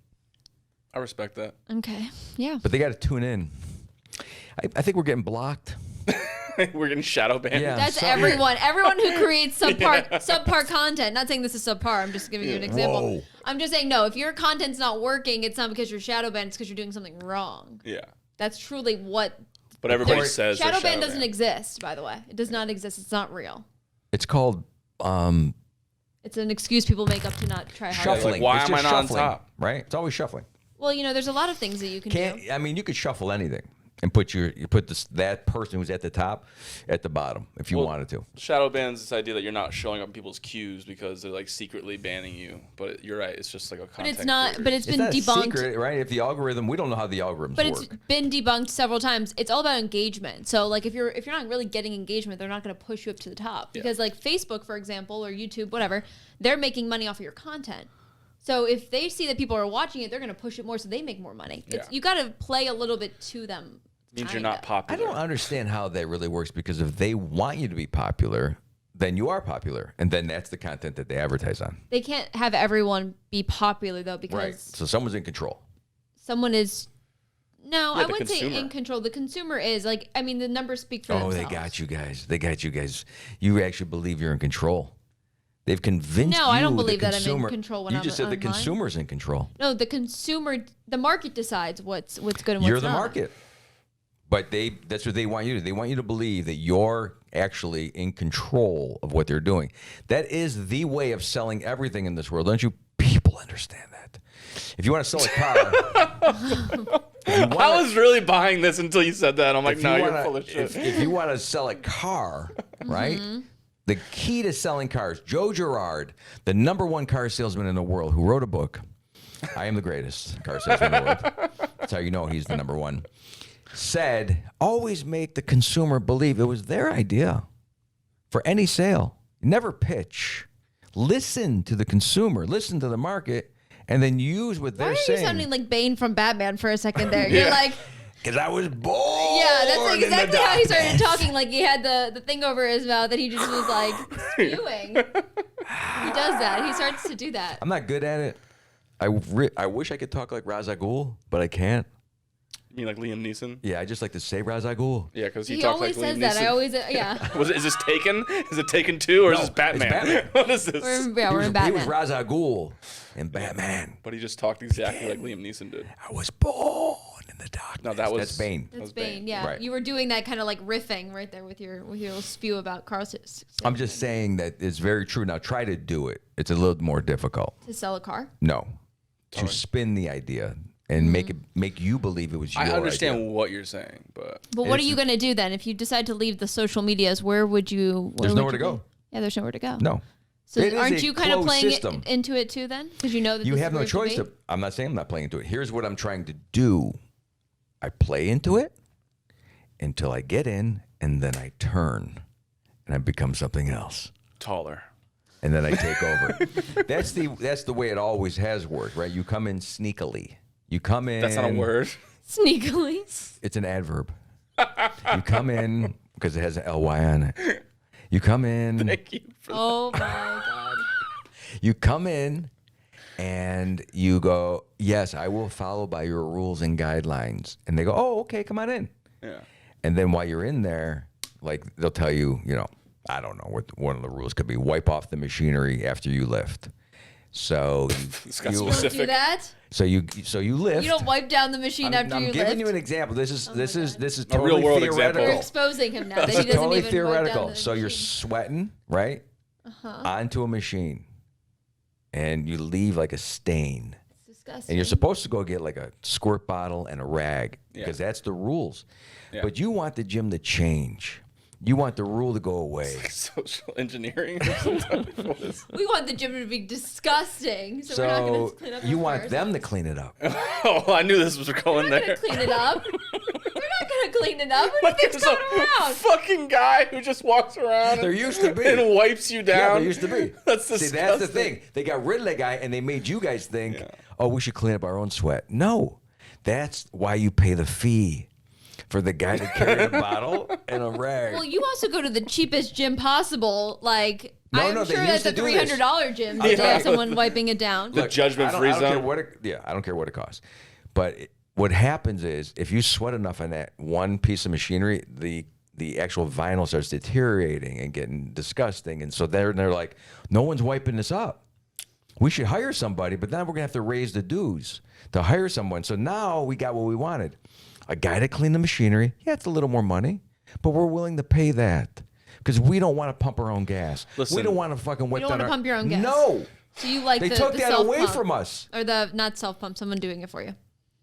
I respect that. Okay. Yeah. But they got to tune in. I think we're getting blocked. We're getting shadow banned. Yeah. That's Sorry. everyone who creates subpar content. Not saying this is subpar. I'm just giving you an example. Whoa. I'm just saying, no, if your content's not working, it's not because you're shadow banned. It's because you're doing something wrong. Yeah. That's truly what. But everybody says they're Shadow ban doesn't banned. exist, by the way. It does not exist. It's not real. It's called It's an excuse people make up to not try harder. shuffling. why It's am I just not on shuffling, top? Right? It's always shuffling. Well, there's a lot of things that you can do. I mean, you could shuffle anything and put that person who's at the top at the bottom if you wanted to. Shadow ban's this idea that you're not showing up in people's queues because they're like secretly banning you. But you're right. It's just like a But content it's not. creator. But it's It's been not debunked. a secret, right? If the algorithm, we don't know how the algorithms But work. it's been debunked several times. It's all about engagement. So like if you're not really getting engagement, they're not going to push you up to the top. Because like Facebook, for example, or YouTube, whatever, they're making money off of your content. So if they see that people are watching it, they're going to push it more so they make more money. Yeah. You got to play a little bit to them. means you're not popular. I don't understand how that really works because if they want you to be popular, then you are popular, and then that's the content that they advertise on. They can't have everyone be popular though because Right. So someone's in control. someone is. No, Yeah, I the wouldn't say consumer. in control. The consumer is like. I mean, the numbers speak for Oh, themselves. they got you guys. They got you guys. You actually believe you're in control. They've convinced you. No, I don't the believe that I'm in consumer- control when you I'm just said the online. consumer's in control. No, the consumer, the market decides what's good and what's not. You're the market. But that's what they want you to do. They want you to believe that you're actually in control of what they're doing. That is the way of selling everything in this world. Don't you people understand that? If you want to sell a car, I was really buying this until you said that. I'm like, no, you're full of shit. if you want to sell a car, right? The key to selling cars, Joe Girard, the #1 car salesman in the world, who wrote a book, I Am the Greatest Car Salesman in the World. That's how you know he's the #1. Said, always make the consumer believe it was their idea for any sale. Never pitch. Listen to the consumer, listen to the market, and then use what Why they're are you saying. sounding like Bane from Batman for a second there? You're like, Because I was born. yeah, that's in the exactly how he started darkness. talking. Like he had the thing over his mouth and he just was like spewing. He does that. He starts to do that. I'm not good at it. I wish I could talk like Ra's al Ghul, but I can't. You mean like Liam Neeson? Yeah, I just like to say Ra's al Ghul. Yeah, because he He talks always like says Liam that. Neeson. I always, yeah. Is this Taken? Is it Taken 2 or is No, this Batman? it's Batman. What is this? We're in He Batman. was Ra's al Ghul in Batman. But he just talked exactly like Liam Neeson did. I was born in the darkness. No, That's Bane. That's was Bane. Bane. Yeah, Right. you were doing that kind of like riffing right there with your little spew about cars. I'm just saying that it's very true. Now try to do it. It's a little more difficult. to sell a car. No, to spin the idea and make you believe it was your I understand idea. what you're saying, but But what are It's- you going to do then if you decide to leave the social medias? Where would you? There's nowhere to go. Yeah, there's nowhere to go. No. So It is aren't a you kind of closed playing system. into it too then? Because you know that You this have is no where it should choice. be? I'm not saying I'm not playing into it. Here's what I'm trying to do. I play into it until I get in, and then I turn, and I become something else. taller. And then I take over. That's the way it always has worked, right? You come in sneakily. You come in. That's not a word. Sneakily. It's an adverb. You come in because it has an ly on it. You come in. Thank you for that. Oh my god. You come in, and you go, "Yes, I will follow by your rules and guidelines." And they go, "Oh, okay, come on in." Yeah. And then while you're in there, like they'll tell you, I don't know what one of the rules could be: wipe off the machinery after you lift. So It's got you, Don't do specific. that. so you lift. You don't wipe down the machine after I'm you giving lift. you an example. This is A totally real world theoretical. example. You're exposing him now that he doesn't Totally even theoretical. wipe down the So you're machine. sweating, right? Onto a machine, and you leave like a stain. It's disgusting. And you're supposed to go get like a squirt bottle and a rag because that's the rules. Yeah. But you want the gym to change. You want the rule to go away. Social engineering or something. What is- We want the gym to be disgusting, so we're not going So to clean up. you after want them to ourselves. clean it up. Oh, I knew this was going We're not there. going to clean it up. We're not going to clean it up. What Like do you think's there's going a around? fucking guy who just walks around There used to be. and wipes you down. Yeah, there used to be. That's See, disgusting. that's the thing. They got rid of that guy, and they made you guys think, oh, we should clean up our own sweat. No, that's why you pay the fee for the guy to carry a bottle and a rag. Well, you also go to the cheapest gym possible. Like, No, I'm no, they sure used that the to do this. $300 gym, they have someone wiping it down. The judgment-free I don't care zone. what I don't care what it costs. But what happens is, if you sweat enough on that one piece of machinery, the actual vinyl starts deteriorating and getting disgusting. And so they're like, no one's wiping this up. We should hire somebody, but then we're going to have to raise the dues to hire someone. So now we got what we wanted. A guy to clean the machinery. Yeah, it's a little more money, but we're willing to pay that because we don't want to pump our own gas. Listen, we don't want to fucking wipe don't down wanna our... pump your own gas. No. So you like They the took the that self away pump, from us. or the not self pump, someone doing it for you.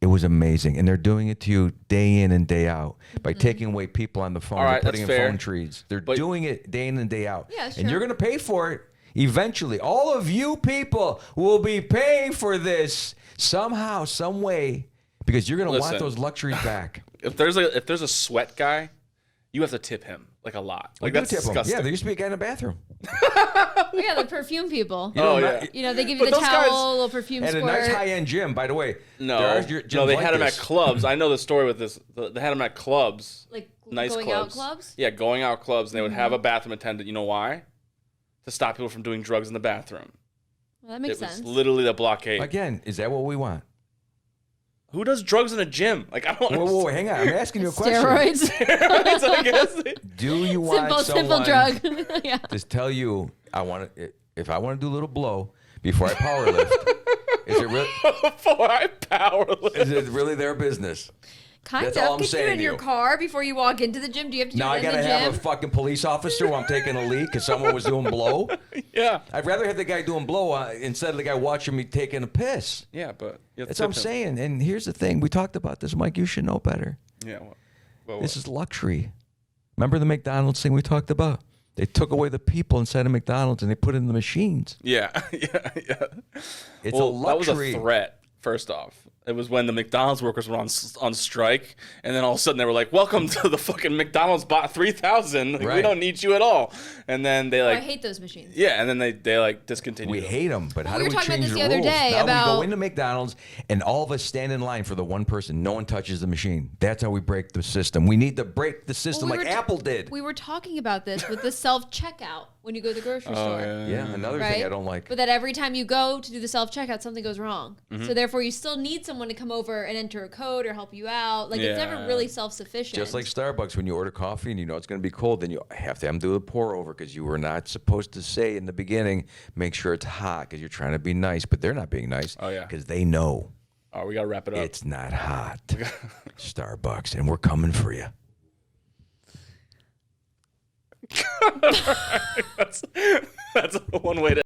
It was amazing. And they're doing it to you day in and day out by taking away people on the phone All right, and putting in that's fair. phone trees. They're But- doing it day in and day out. Yeah, and you're going to pay for it eventually. All of you people will be paying for this somehow, some way, because you're going to want Listen. those luxuries back. If there's a sweat guy, you have to tip him like a lot. Like We do that's tip 'em. disgusting. Yeah, there used to be a guy in the bathroom. Oh, yeah, the perfume people. You know, Oh, not- yeah. You know, they give you But the those guys- towel, little perfume At a squirt. nice high-end gym, by the way. No, there are gyms no, they like had them this. at clubs. I know the story with this. They had them at clubs. Like Nice going clubs. out clubs. Yeah, going out clubs, and they would have a bathroom attendant. You know why? To stop people from doing drugs in the bathroom. Well, that makes It was sense. literally the blockade. Again, is that what we want? Who does drugs in a gym? Like I don't. Whoa, hang on. I'm asking you a question. Steroids. Steroids, I guess. Do you want simple someone drug. Yeah. to tell you, if I want to do a little blow before I power lift, is Before I power lift. it really their business? Kind That's of. all I'm Can you do saying it in to your you. car before you walk into the gym? Do you have to do Now it I in gotta the have gym? a fucking police officer while I'm taking a leak because someone was doing blow. Yeah. I'd rather have the guy doing blow instead of the guy watching me taking a piss. Yeah, but you have to That's what I'm tip him. saying. And here's the thing: we talked about this, Mike. You should know better. Yeah. Well, This is luxury. Remember the McDonald's thing we talked about? They took away the people inside of McDonald's and they put it in the machines. yeah. It's Well, a luxury. that was a threat. First off, it was when the McDonald's workers were on strike, and then all of a sudden they were like, "Welcome to the fucking McDonald's bot 3,000. Like, We Right. don't need you at all." And then they Oh, I like, hate those machines. yeah, and then they like discontinued. We them. hate them, but how we do were we talking about change this the the other rules? day Now we go about- into McDonald's and all of us stand in line for the one person. No one touches the machine. That's how we break the system. We need to break the system Well, we like were Apple did. We were talking about this with the self-checkout when you go to the grocery store. yeah, another Right? thing I don't like. But that every time you go to do the self-checkout, something goes wrong. Mm-hmm. So therefore, you still need someone to come over and enter a code or help you out. Like, it's never Yeah. really self-sufficient. Just like Starbucks, when you order coffee and you know it's going to be cold, then you have to have them do the pour over because you were not supposed to say in the beginning, make sure it's hot because you're trying to be nice, but they're not being nice Oh, yeah. because they know Oh, we gotta wrap it up. it's not hot. Starbucks, and we're coming for you. That's one way to.